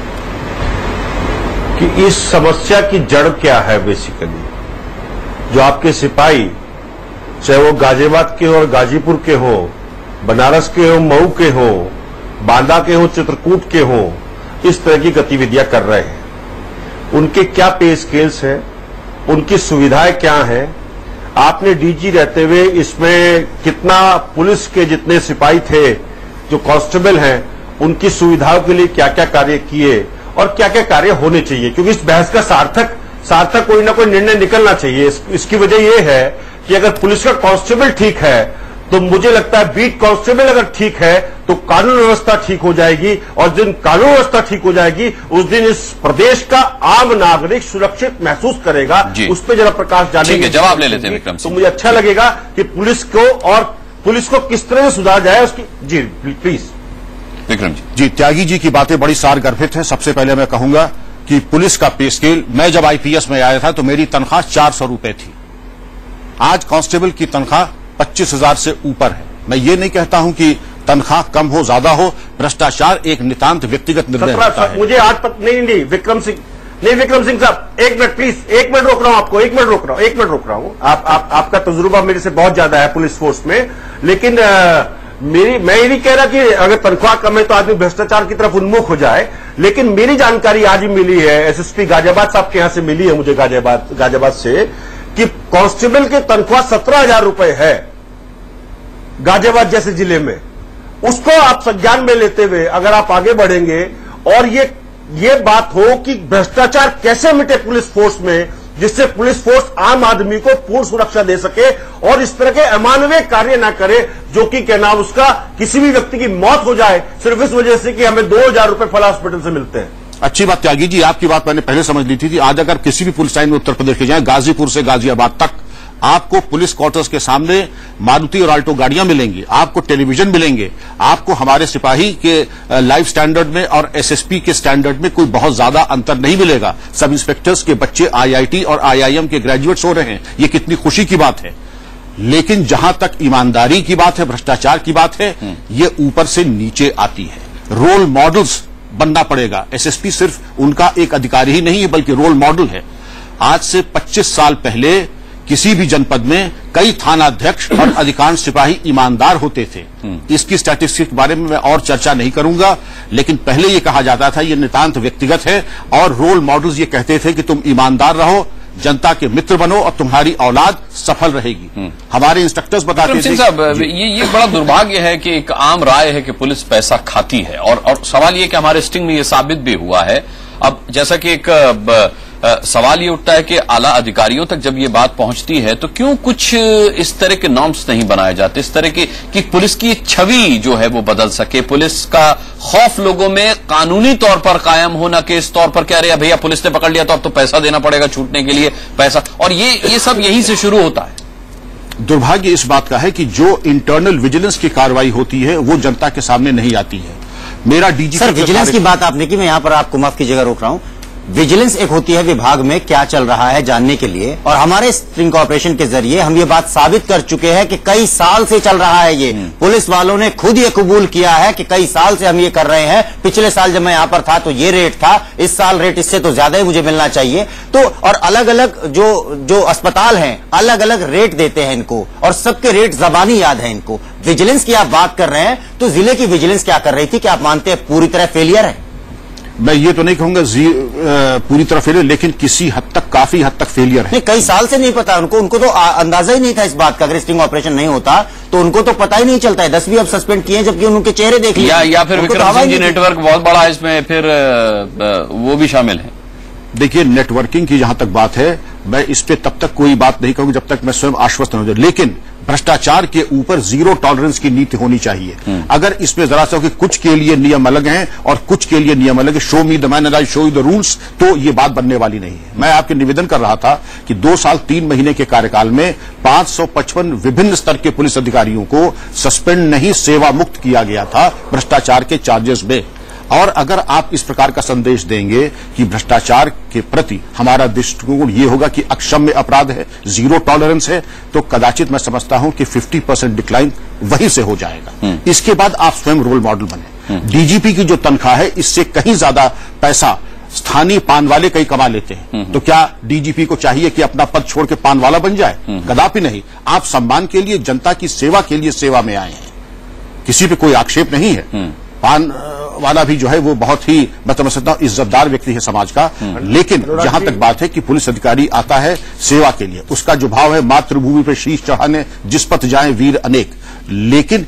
कि इस समस्या की जड़ क्या है बेसिकली। जो आपके सिपाही, चाहे वो गाजियाबाद के हो और गाजीपुर के हो, बनारस के हो, मऊ के हो, बांदा के हो, चित्रकूट के हो, इस तरह की गतिविधियां कर रहे हैं, उनके क्या पे स्केल्स हैं, उनकी सुविधाएं क्या हैं, आपने डीजी रहते हुए इसमें कितना पुलिस के जितने सिपाही थे, जो कांस्टेबल हैं, उनकी सुविधाओं के लिए क्या क्या कार्य किए और क्या क्या कार्य होने चाहिए, क्योंकि इस बहस का सार्थक कोई ना कोई निर्णय निकलना चाहिए। इसकी वजह यह है कि अगर पुलिस का कांस्टेबल ठीक है तो मुझे लगता है बीट कांस्टेबल अगर ठीक है तो कानून व्यवस्था ठीक हो जाएगी, और जिस दिन कानून व्यवस्था ठीक हो जाएगी उस दिन इस प्रदेश का आम नागरिक सुरक्षित महसूस करेगा। उस पर जरा प्रकाश डालेंगे, जवाब ले लेते हैं विक्रम तो मुझे अच्छा लगेगा कि पुलिस को किस तरह से सुधारा जाए उसकी। जी प्लीज विक्रम जी, त्यागी जी की बातें बड़ी सारगर्भित है। सबसे पहले मैं कहूंगा कि पुलिस का पे स्केल, मैं जब आईपीएस में आया था तो मेरी तनख्वाह 400 रुपए थी। आज कांस्टेबल की तनख्वाह 25,000 से ऊपर है। मैं ये नहीं कहता हूं कि तनख्वाह कम हो ज्यादा हो, भ्रष्टाचार एक नितांत व्यक्तिगत निर्णय होता है। मुझे आज नहीं विक्रम सिंह साहब, एक मिनट प्लीज, एक मिनट रोक रहा हूं आपको, एक मिनट रोक रहा हूं। आपका तजुर्बा मेरे से बहुत ज्यादा है पुलिस फोर्स में, लेकिन मैं ये नहीं कह रहा कि अगर तनख्वाह कम है तो आदमी भ्रष्टाचार की तरफ उन्मुख हो जाए, लेकिन मेरी जानकारी आज ही मिली है, एसएसपी गाजियाबाद साहब के यहां से मिली है मुझे, गाजियाबाद से, कि कांस्टेबल की तनख्वाह 17,000 रुपए है गाजियाबाद जैसे जिले में। उसको आप संज्ञान में लेते हुए अगर आप आगे बढ़ेंगे और ये बात हो कि भ्रष्टाचार कैसे मिटे पुलिस फोर्स में, जिससे पुलिस फोर्स आम आदमी को पूर्ण सुरक्षा दे सके और इस तरह के अमानवीय कार्य ना करे, जो कि क्या नाम उसका, किसी भी व्यक्ति की मौत हो जाए सिर्फ इस वजह से कि हमें 2,000 रुपए फला हॉस्पिटल से मिलते हैं। अच्छी बात त्यागी जी, आपकी बात मैंने पहले समझ ली थी। आज अगर किसी भी पुलिस लाइन में उत्तर प्रदेश के जाए, गाजीपुर से गाजियाबाद तक, आपको पुलिस क्वार्टर्स के सामने मारुति और आल्टो गाड़ियां मिलेंगी, आपको टेलीविजन मिलेंगे, आपको हमारे सिपाही के लाइफ स्टैंडर्ड में और एसएसपी के स्टैंडर्ड में कोई बहुत ज्यादा अंतर नहीं मिलेगा। सब इंस्पेक्टर्स के बच्चे आईआईटी और आईआईएम के ग्रेजुएट्स हो रहे हैं, ये कितनी खुशी की बात है। लेकिन जहां तक ईमानदारी की बात है, भ्रष्टाचार की बात है, ये ऊपर से नीचे आती है। रोल मॉडल्स बनना पड़ेगा। एसएसपी सिर्फ उनका एक अधिकारी ही नहीं है बल्कि रोल मॉडल है। आज से 25 साल पहले किसी भी जनपद में कई थानाध्यक्ष और अधिकांश सिपाही ईमानदार होते थे। इसकी स्टैटिस्टिक्स के बारे में मैं और चर्चा नहीं करूंगा, लेकिन पहले ये कहा जाता था ये नितांत व्यक्तिगत है, और रोल मॉडल्स ये कहते थे कि तुम ईमानदार रहो, जनता के मित्र बनो और तुम्हारी औलाद सफल रहेगी। हमारे इंस्ट्रक्टर्स बताते थे। साहब, ये बड़ा दुर्भाग्य है कि एक आम राय है कि पुलिस पैसा खाती है, और सवाल ये कि हमारे स्टिंग में ये साबित भी हुआ है। अब जैसा कि एक सवाल ये उठता है कि आला अधिकारियों तक जब ये बात पहुंचती है तो क्यों कुछ इस तरह के नॉर्म्स नहीं बनाए जाते, इस तरह की कि पुलिस की एक छवि जो है वो बदल सके, पुलिस का खौफ लोगों में कानूनी तौर पर कायम होना के इस तौर पर क्या रहे भैया पुलिस ने पकड़ लिया तो अब तो पैसा देना पड़ेगा छूटने के लिए पैसा, और ये सब यहीं से शुरू होता है। दुर्भाग्य इस बात का है कि जो इंटरनल विजिलेंस की कार्रवाई होती है वो जनता के सामने नहीं आती है। मेरा डीजी सर विजिलेंस की बात आपने की, मैं यहां पर आपको माफ की जगह रोक रहा हूं। विजिलेंस एक होती है विभाग में क्या चल रहा है जानने के लिए, और हमारे स्ट्रिंग ऑपरेशन के जरिए हम ये बात साबित कर चुके हैं कि कई साल से चल रहा है ये। पुलिस वालों ने खुद ये कबूल किया है कि कई साल से हम ये कर रहे हैं। पिछले साल जब मैं यहां पर था तो ये रेट था, इस साल रेट इससे तो ज्यादा ही मुझे मिलना चाहिए। तो और अलग अलग जो अस्पताल हैं अलग अलग रेट देते हैं इनको, और सबके रेट जबानी याद है इनको। विजिलेंस की आप बात कर रहे हैं तो जिले की विजिलेंस क्या कर रही थी, क्या आप मानते हैं पूरी तरह फेलियर है? मैं ये तो नहीं कहूंगा पूरी तरह फेलियर, लेकिन किसी हद तक, काफी हद तक फेलियर है। नहीं, कई साल से नहीं पता उनको तो अंदाजा ही नहीं था इस बात का। अगर स्टिंग ऑपरेशन नहीं होता तो उनको तो पता ही नहीं चलता है। 10 भी अब सस्पेंड किए जबकि उनके चेहरे देख लिया, या फिर विक्रम सिंह जी नेटवर्क बहुत बड़ा है इसमें, फिर वो भी शामिल है। देखिए, नेटवर्किंग की जहां तक बात है, मैं इस पे तब तक कोई बात नहीं कहूंगा जब तक मैं स्वयं आश्वस्त न हो जाऊं, लेकिन भ्रष्टाचार के ऊपर जीरो टॉलरेंस की नीति होनी चाहिए। अगर इसमें जरा सा कि कुछ के लिए नियम अलग हैं और कुछ के लिए नियम अलग है, show me the man and I show you the rules, तो ये बात बनने वाली नहीं है। मैं आपके निवेदन कर रहा था कि 2 साल 3 महीने के कार्यकाल में 555 विभिन्न स्तर के पुलिस अधिकारियों को सस्पेंड नहीं, सेवा मुक्त किया गया था भ्रष्टाचार के चार्जेस में। और अगर आप इस प्रकार का संदेश देंगे कि भ्रष्टाचार के प्रति हमारा दृष्टिकोण ये होगा कि अक्षम्य अपराध है, जीरो टॉलरेंस है, तो कदाचित मैं समझता हूं कि 50% डिक्लाइन वहीं से हो जाएगा। इसके बाद आप स्वयं रोल मॉडल बने। डीजीपी की जो तनख्वाह है, इससे कहीं ज्यादा पैसा स्थानीय पान वाले कई कमा लेते हैं। तो क्या डीजीपी को चाहिए कि अपना पद छोड़ के पान वाला बन जाए? कदापि नहीं। आप सम्मान के लिए, जनता की सेवा के लिए सेवा में आए हैं, किसी पे कोई आक्षेप नहीं है। पान वाला भी जो है वो बहुत ही मैं समझ सकता हूं इज्जतदार व्यक्ति है समाज का। लेकिन जहां तक बात है कि पुलिस अधिकारी आता है सेवा के लिए, उसका जो भाव है मातृभूमि पर शीश चढ़ाने जिस पथ जाए वीर अनेक, लेकिन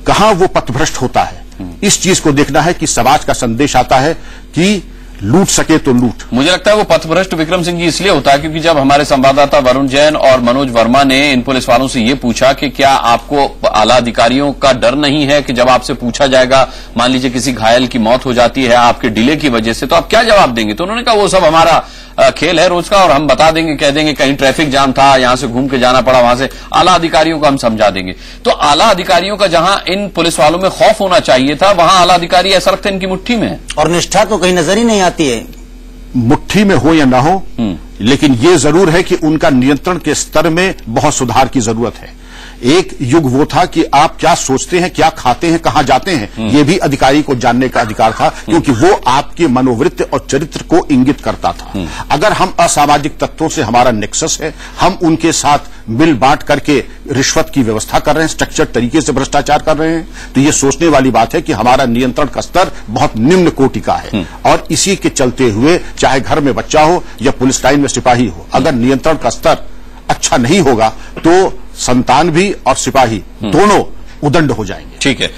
कहां वो पथभ्रष्ट होता है, इस चीज को देखना है कि समाज का संदेश आता है कि लूट सके तो लूट। मुझे लगता है वो पथभ्रष्ट विक्रम सिंह जी इसलिए होता है क्योंकि जब हमारे संवाददाता वरुण जैन और मनोज वर्मा ने इन पुलिस वालों से ये पूछा कि क्या आपको आला अधिकारियों का डर नहीं है कि जब आपसे पूछा जाएगा, मान लीजिए किसी घायल की मौत हो जाती है आपके डिले की वजह से, तो आप क्या जवाब देंगे? तो उन्होंने कहा वो सब हमारा खेल है रोज का और हम बता देंगे, कह देंगे कहीं ट्रैफिक जाम था, यहां से घूम के जाना पड़ा, वहां से आला अधिकारियों को हम समझा देंगे। तो आला अधिकारियों का जहां इन पुलिस वालों में खौफ होना चाहिए था, वहां आला अधिकारी ऐसा लगता है इनकी मुट्ठी में है और निष्ठा तो कहीं नजर ही नहीं आती है। मुट्ठी में हो या ना हो, लेकिन ये जरूर है कि उनका नियंत्रण के स्तर में बहुत सुधार की जरूरत है। एक युग वो था कि आप क्या सोचते हैं, क्या खाते हैं, कहां जाते हैं, ये भी अधिकारी को जानने का अधिकार था, क्योंकि वो आपके मनोवृत्ति और चरित्र को इंगित करता था। अगर हम असामाजिक तत्वों से हमारा नेक्सस है, हम उनके साथ मिल बांट करके रिश्वत की व्यवस्था कर रहे हैं, स्ट्रक्चर्ड तरीके से भ्रष्टाचार कर रहे हैं, तो ये सोचने वाली बात है कि हमारा नियंत्रण का स्तर बहुत निम्न कोटि का है। और इसी के चलते हुए चाहे घर में बच्चा हो या पुलिस लाइन में सिपाही हो, अगर नियंत्रण का स्तर अच्छा नहीं होगा तो संतान भी और सिपाही दोनों उदंड हो जाएंगे। ठीक है,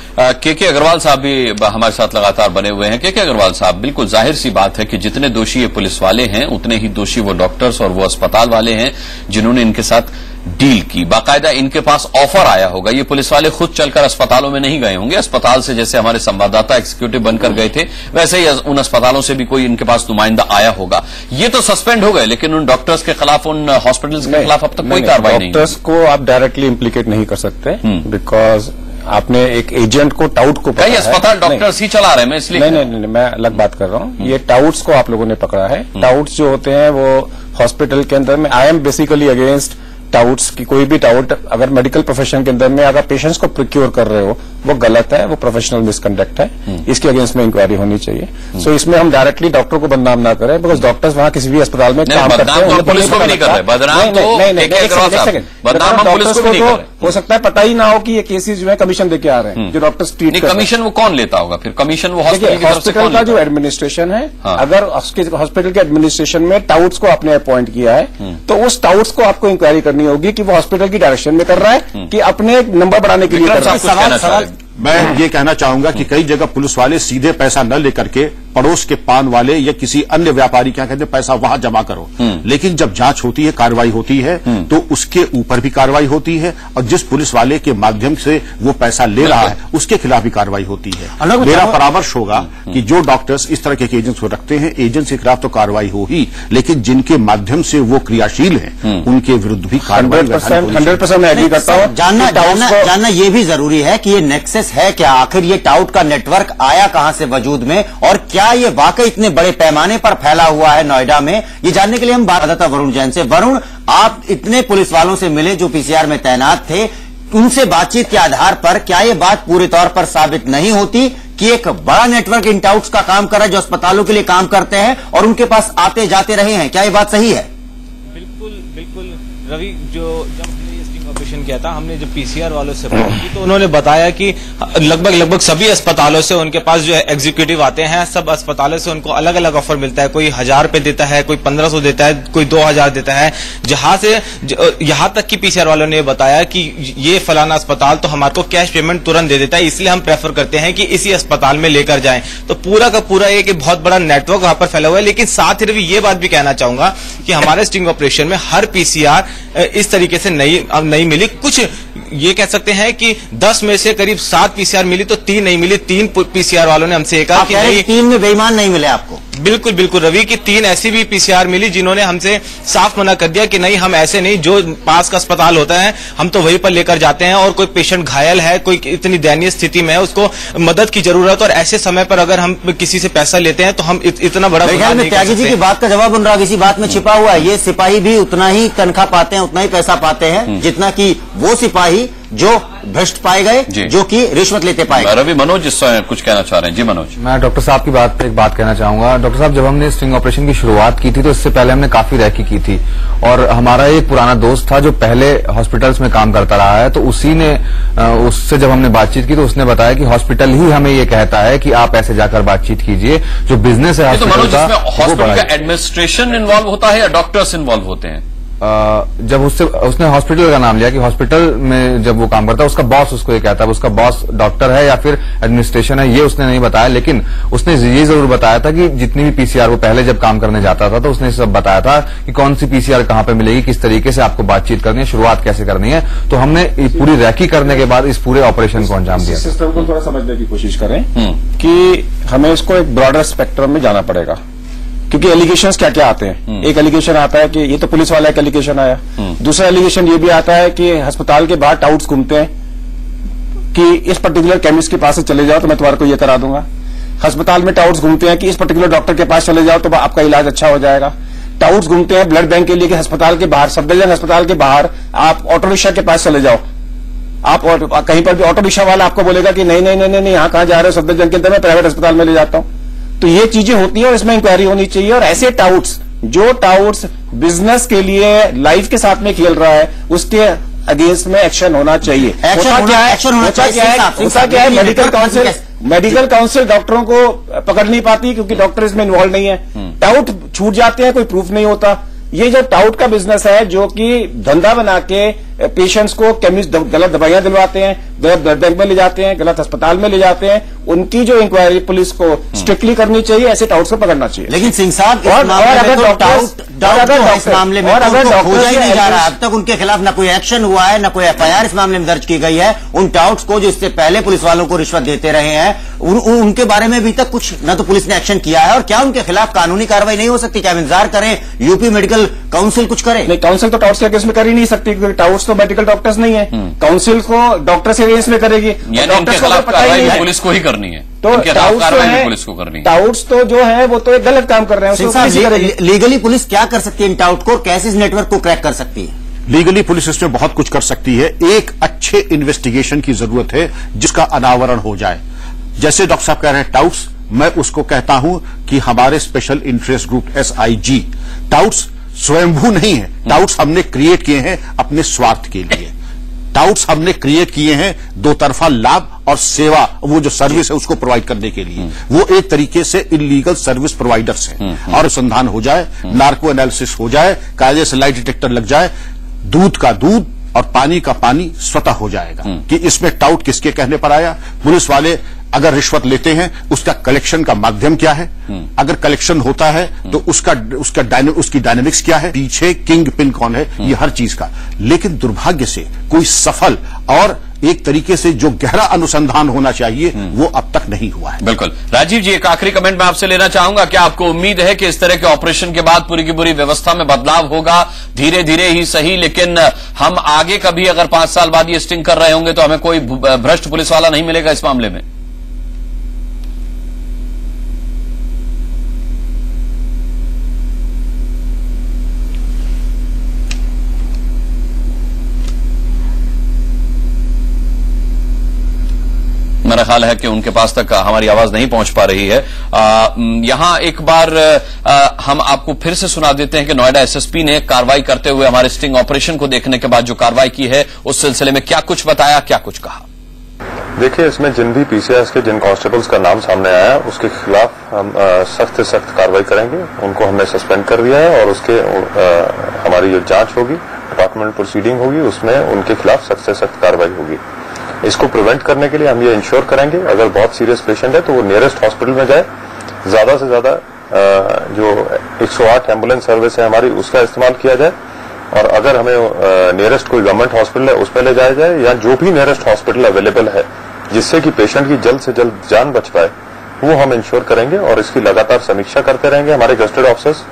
के अग्रवाल साहब भी हमारे साथ लगातार बने हुए हैं। के अग्रवाल साहब, बिल्कुल जाहिर सी बात है कि जितने दोषी ये पुलिस वाले हैं उतने ही दोषी वो डॉक्टर्स और वो अस्पताल वाले हैं जिन्होंने इनके साथ डील की। बाकायदा इनके पास ऑफर आया होगा, ये पुलिस वाले खुद चलकर अस्पतालों में नहीं गए होंगे। अस्पताल से जैसे हमारे संवाददाता एग्जीक्यूटिव बनकर गए थे, वैसे ही उन अस्पतालों से भी कोई इनके पास नुमाइंदा आया होगा। ये तो सस्पेंड हो गए, लेकिन उन डॉक्टर्स के खिलाफ, उन हॉस्पिटल्स के खिलाफ अब तक कोई कार्रवाई नहीं। डॉक्टर्स को आप डायरेक्टली इम्प्लीकेट नहीं कर सकते, बिकॉज आपने एक एजेंट को, टाउट को कई अस्पताल डॉक्टर्स ही चला रहे हैं, मैं इसलिए नहीं, मैं अलग बात कर रहा हूँ। ये टाउट्स को आप लोगों ने पकड़ा है। टाउट्स जो होते हैं वो हॉस्पिटल के अंदर में, I am basically against touts की। कोई भी टाउट अगर मेडिकल प्रोफेशन के अंदर में अगर पेशेंट्स को प्रिक्योर कर रहे हो, वो गलत है, वो प्रोफेशनल मिसकंडक्ट है, इसके अगेंस्ट में इंक्वायरी होनी चाहिए। सो इसमें हम डायरेक्टली डॉक्टर को बदनाम ना करें, बिकॉज डॉक्टर्स वहां किसी भी अस्पताल में काम करते हैं। पुलिस को भी नहीं कर रहे, बदनाम पुलिस को भी नहीं कर रहे। हो सकता है पता ही ना हो कि ये केसेस जो है कमीशन देके आ रहे हैं, जो डॉक्टर्स ट्रीट कर रहे हैं। कमीशन वो कौन लेता होगा फिर? कमीशन वो हॉस्पिटल का जो एडमिनिस्ट्रेशन है, अगर हॉस्पिटल के एडमिनिस्ट्रेशन में टाउट्स को आपने अपॉइंट किया है, तो उस टाउट्स को आपको इंक्वायरी करनी होगी कि वो हॉस्पिटल की डायरेक्शन में कर रहा है कि अपने नंबर बढ़ाने के लिए कर रहा है। मैं ये कहना चाहूंगा कि कई जगह पुलिस वाले सीधे पैसा न लेकर के पड़ोस के पान वाले या किसी अन्य व्यापारी क्या कहते हैं पैसा वहां जमा करो, लेकिन जब जांच होती है, कार्रवाई होती है, तो उसके ऊपर भी कार्रवाई होती है और जिस पुलिस वाले के माध्यम से वो पैसा ले रहा है उसके खिलाफ भी कार्रवाई होती है। मेरा परामर्श होगा कि जो डॉक्टर्स इस तरह के एजेंट्स को रखते हैं, एजेंट्स के खिलाफ तो कार्रवाई हो ही, लेकिन जिनके माध्यम से वो क्रियाशील हैं उनके विरुद्ध भी कार्रवाई 100% मैं एग्री करता हूं। जानना ये भी जरूरी है कि ये नेक्सस है क्या, आखिर ये टाउट का नेटवर्क आया कहां से वजूद में और क्या ये वाकई इतने बड़े पैमाने पर फैला हुआ है नोएडा में, ये जानने के लिए हम बात कर रहे थे वरुण जैन से। वरुण, आप इतने पुलिस वालों से मिले जो पीसीआर में तैनात थे, उनसे बातचीत के आधार पर क्या ये बात पूरे तौर पर साबित नहीं होती कि एक बड़ा नेटवर्क इन टाउट्स का काम कर रहा है जो अस्पतालों के लिए काम करते हैं और उनके पास आते जाते रहे हैं? क्या ये बात सही है? बिल्कुल रवि, जब ऑपरेशन किया था, हमने जब पीसीआर वालों से बात की तो उन्होंने बताया कि लगभग सभी अस्पतालों से उनके पास जो है एग्जीक्यूटिव आते हैं, सब अस्पतालों से उनको अलग अलग ऑफर मिलता है। कोई 1000 रुपए देता है, कोई 1500 देता है, कोई 2000 देता है। जहां से यहां तक कि पीसीआर वालों ने बताया कि ये फलाना अस्पताल तो हमारे को कैश पेमेंट तुरंत दे देता है, इसलिए हम प्रेफर करते हैं कि इसी अस्पताल में लेकर जाएं। तो पूरा का पूरा एक बहुत बड़ा नेटवर्क वहां पर फैला हुआ है। लेकिन साथ ही ये बात भी कहना चाहूंगा कि हमारे स्टिंग ऑपरेशन में हर पीसीआर इस तरीके से नहीं मिली। कुछ ये कह सकते हैं कि 10 में से करीब 7 पीसीआर मिली तो 3 नहीं मिली। 3 पीसीआर वालों ने हमसे कहा कि नहीं, 3 में बेईमान नहीं मिले आपको? बिल्कुल रवि की 3 ऐसी भी पीसीआर मिली जिन्होंने हमसे साफ मना कर दिया कि नहीं, हम ऐसे नहीं, जो पास का अस्पताल होता है हम तो वहीं पर लेकर जाते हैं, और कोई पेशेंट घायल है, कोई इतनी दयनीय स्थिति में है, उसको मदद की जरूरत, और ऐसे समय पर अगर हम किसी से पैसा लेते हैं तो हम इतना बड़ा त्यागी जी की बात का जवाब अनुराग इसी बात में छिपा हुआ है। ये सिपाही भी उतना ही तनख्वाह पाते हैं, उतना ही पैसा पाते हैं जितना कि वो सिपाही जो भ्रष्ट पाए गए जो कि रिश्वत लेते पाए गए। रवि, मनोज इस कुछ कहना चाह रहे हैं। जी मनोज। मैं डॉक्टर साहब की बात पे एक बात कहना चाहूंगा। डॉक्टर साहब, जब हमने स्टिंग ऑपरेशन की शुरुआत की थी तो इससे पहले हमने काफी रैकी की थी, और हमारा एक पुराना दोस्त था जो पहले हॉस्पिटल्स में काम करता रहा है, तो उसी ने उससे जब हमने बातचीत की तो उसने बताया कि हॉस्पिटल ही हमें ये कहता है कि आप ऐसे जाकर बातचीत कीजिए, जो बिजनेस है तो मनोज, इसमें हॉस्पिटल का एडमिनिस्ट्रेशन इन्वॉल्व होता है या डॉक्टर्स इन्वॉल्व होते हैं? जब उसने हॉस्पिटल का नाम लिया कि हॉस्पिटल में जब वो काम करता है, उसका बॉस उसको ये कहता है, उसका बॉस डॉक्टर है या फिर एडमिनिस्ट्रेशन है, ये उसने नहीं बताया। लेकिन उसने ये जरूर बताया था कि जितनी भी पीसीआर वो पहले जब काम करने जाता था तो उसने सब बताया था कि कौन सी पीसीआर कहां पे मिलेगी, किस तरीके से आपको बातचीत करनी है, शुरुआत कैसे करनी है। तो हमने पूरी रैकी करने के बाद इस पूरे ऑपरेशन को अंजाम दिया। सिस्टम को थोड़ा समझने की कोशिश करें कि हमें इसको एक ब्रॉडर स्पेक्ट्रम में जाना पड़ेगा, क्योंकि एलिगेशंस क्या क्या आते हैं। एक एलिगेशन आता है कि ये तो पुलिस वाला एक एलिगेशन आया, दूसरा एलिगेशन ये भी आता है कि अस्पताल के बाहर टाउट्स घूमते हैं कि इस पर्टिकुलर केमिस्ट के पास से चले जाओ तो मैं तुम्हारे को ये करा दूंगा। अस्पताल में टाउट्स घूमते हैं कि इस पर्टिकुलर डॉक्टर के पास चले जाओ तो आपका इलाज अच्छा हो जाएगा। टाउट्स घूमते हैं ब्लड बैंक के लिए कि अस्पताल के बाहर, सफदरजंग अस्पताल के बाहर आप ऑटो रिक्शा के पास चले जाओ। आप कहीं पर भी ऑटो रिक्शा वाला आपको बोलेगा कि नहीं नहीं नहीं नहीं, यहाँ कहां जा रहे हो, सफदरजंग के अंदर मैं प्राइवेट अस्पताल में ले जाता हूं। तो ये चीजें होती हैं और इसमें इंक्वायरी होनी चाहिए। और ऐसे टाउट्स, जो टाउट्स बिजनेस के लिए लाइफ के साथ में खेल रहा है, उसके अगेंस्ट में एक्शन होना चाहिए। होता क्या है, मेडिकल काउंसिल डॉक्टरों को पकड़ नहीं पाती क्योंकि डॉक्टर इसमें इन्वॉल्व नहीं है। टाउट छूट जाते हैं, कोई प्रूफ नहीं होता। ये जो टाउट का बिजनेस है, जो कि धंधा बना के पेशेंट्स को केमिस्ट गलत दवाइयां दिलवाते हैं, गलत ब्लड बैंक में ले जाते हैं, गलत अस्पताल में ले जाते हैं, उनकी जो इंक्वायरी पुलिस को स्ट्रिक्टली करनी चाहिए, ऐसे टाउट्स को पकड़ना चाहिए। लेकिन सिंह साहब, इस मामले में खोजा ही नहीं जा रहा, अब तक उनके खिलाफ न कोई एक्शन हुआ है, न कोई एफआईआर इस मामले में दर्ज की गई है। उन टाउट्स को जो इससे पहले पुलिस वालों को रिश्वत देते रहे हैं, उनके बारे में अभी तक कुछ न तो पुलिस ने एक्शन किया है, और क्या उनके खिलाफ कानूनी कार्रवाई नहीं हो सकती? क्या इंतजार करें यूपी मेडिकल काउंसिल कुछ करे? नहीं, काउंसिल तो टाउट्स के केस में कर ही नहीं सकती क्योंकि टाउट्स तो मेडिकल डॉक्टर्स नहीं है। काउंसिल को डॉक्टर से केस में करेगी, डॉक्टर को पता ही नहीं है, पुलिस को ही करनी है। तो कार्रवाई पुलिस को करनी है। टाउट्स तो जो है वो तो एक गलत काम कर रहे हैं। लीगली पुलिस क्या कर सकती है इन टाउट को, कैसे इस नेटवर्क को क्रैक कर सकती है? लीगली पुलिस इसमें बहुत कुछ कर सकती है। एक अच्छे इन्वेस्टिगेशन की जरूरत है जिसका अनावरण हो जाए। जैसे डॉक्टर साहब कह रहे हैं टाउट्स, मैं उसको कहता हूं कि हमारे special interest group SIG touts स्वयंभू नहीं है। टाउट्स हमने क्रिएट किए हैं अपने स्वार्थ के लिए। टाउट्स हमने क्रिएट किए हैं दो तरफा लाभ और सेवा, वो जो सर्विस है उसको प्रोवाइड करने के लिए। वो एक तरीके से इलीगल सर्विस प्रोवाइडर्स हैं। और अनुसंधान हो जाए, नार्को एनालिसिस हो जाए, कायदे से लाई डिटेक्टर लग जाए, दूध का दूध और पानी का पानी स्वतः हो जाएगा कि इसमें टाउट किसके कहने पर आया। पुलिस वाले अगर रिश्वत लेते हैं, उसका कलेक्शन का माध्यम क्या है, अगर कलेक्शन होता है तो उसकी डायनेमिक्स क्या है, पीछे किंग पिन कौन है, ये हर चीज का। लेकिन दुर्भाग्य से कोई सफल और एक तरीके से जो गहरा अनुसंधान होना चाहिए वो अब तक नहीं हुआ है। बिल्कुल। राजीव जी, एक आखिरी कमेंट मैं आपसे लेना चाहूंगा। क्या आपको उम्मीद है कि इस तरह के ऑपरेशन के बाद पूरी की पूरी व्यवस्था में बदलाव होगा? धीरे धीरे ही सही, लेकिन हम आगे कभी अगर 5 साल बाद ये स्टिंग कर रहे होंगे तो हमें कोई भ्रष्ट पुलिस वाला नहीं मिलेगा इस मामले में? मेरा ख्याल है कि उनके पास तक हमारी आवाज नहीं पहुंच पा रही है। यहां एक बार हम आपको फिर से सुना देते हैं कि नोएडा SSP ने कार्रवाई करते हुए हमारे स्टिंग ऑपरेशन को देखने के बाद जो कार्रवाई की है उस सिलसिले में क्या कुछ बताया, क्या कुछ कहा। देखिए, इसमें जिन भी PCRs के जिन कांस्टेबल्स का नाम सामने आया है उसके खिलाफ हम सख्त से सख्त कार्रवाई करेंगे। उनको हमने सस्पेंड कर दिया है और उसके हमारी जो जांच होगी, डिपार्टमेंट प्रोसीडिंग होगी, उसमें उनके खिलाफ सख्त से सख्त कार्रवाई होगी। इसको प्रिवेंट करने के लिए हम ये इंश्योर करेंगे अगर बहुत सीरियस पेशेंट है तो वो नियरेस्ट हॉस्पिटल में जाए। ज्यादा से ज्यादा जो 108 एम्बुलेंस सर्विस है हमारी, उसका इस्तेमाल किया जाए। और अगर हमें नियरेस्ट कोई गवर्नमेंट हॉस्पिटल है उस पर ले जाया जाए, या जो भी नियरेस्ट हॉस्पिटल अवेलेबल है जिससे कि पेशेंट की जल्द से जल्द जान बच पाए, वो हम इंश्योर करेंगे। और इसकी लगातार समीक्षा करते रहेंगे हमारे गस्टेड ऑफिसर्स,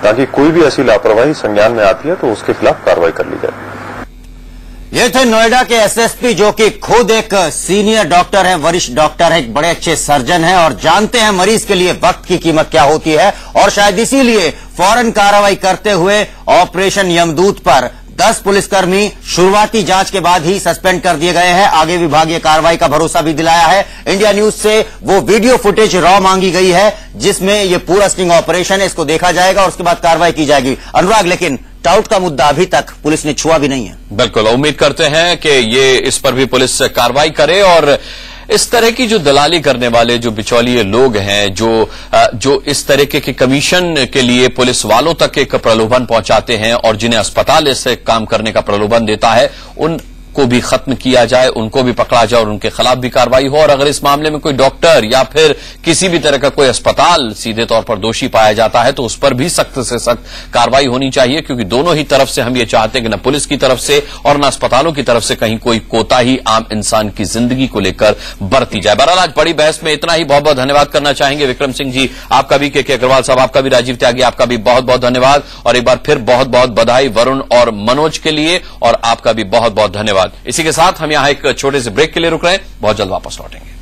ताकि कोई भी ऐसी लापरवाही संज्ञान में आती है तो उसके खिलाफ कार्रवाई कर ली जाए। ये थे नोएडा के SSP, जो कि खुद एक सीनियर डॉक्टर है, वरिष्ठ डॉक्टर है, एक बड़े अच्छे सर्जन है और जानते हैं मरीज के लिए वक्त की कीमत क्या होती है। और शायद इसीलिए फौरन कार्रवाई करते हुए ऑपरेशन यमदूत पर 10 पुलिसकर्मी शुरुआती जांच के बाद ही सस्पेंड कर दिए गए हैं। आगे विभागीय कार्रवाई का भरोसा भी दिलाया है। इंडिया न्यूज से वो वीडियो फुटेज रॉ मांगी गई है जिसमें ये पूरा स्टिंग ऑपरेशन है, इसको देखा जाएगा और उसके बाद कार्रवाई की जाएगी। अनुराग, लेकिन टाउट का मुद्दा अभी तक पुलिस ने छुआ भी नहीं है। बिल्कुल, उम्मीद करते हैं कि ये इस पर भी पुलिस कार्रवाई करे और इस तरह की जो दलाली करने वाले जो बिचौलिए लोग हैं, जो इस तरीके के कमीशन के लिए पुलिस वालों तक एक प्रलोभन पहुंचाते हैं और जिन्हें अस्पताल ऐसे काम करने का प्रलोभन देता है, उन को भी खत्म किया जाए, उनको भी पकड़ा जाए और उनके खिलाफ भी कार्रवाई हो। और अगर इस मामले में कोई डॉक्टर या फिर किसी भी तरह का कोई अस्पताल सीधे तौर पर दोषी पाया जाता है तो उस पर भी सख्त से सख्त कार्रवाई होनी चाहिए, क्योंकि दोनों ही तरफ से हम ये चाहते हैं कि न पुलिस की तरफ से और न अस्पतालों की तरफ से कहीं कोई कोताही आम इंसान की जिंदगी को लेकर बरती जाए। बहरहाल आज बड़ी बहस में इतना ही। बहुत बहुत धन्यवाद करना चाहेंगे विक्रम सिंह जी, आपका भी, के अग्रवाल साहब आपका भी, राजीव त्यागी आपका भी बहुत बहुत धन्यवाद और एक बार फिर बहुत बहुत बधाई वरुण और मनोज के लिए, और आपका भी बहुत बहुत धन्यवाद। इसी के साथ हम यहां एक छोटे से ब्रेक के लिए रुक रहे हैं, बहुत जल्द वापस लौटेंगे।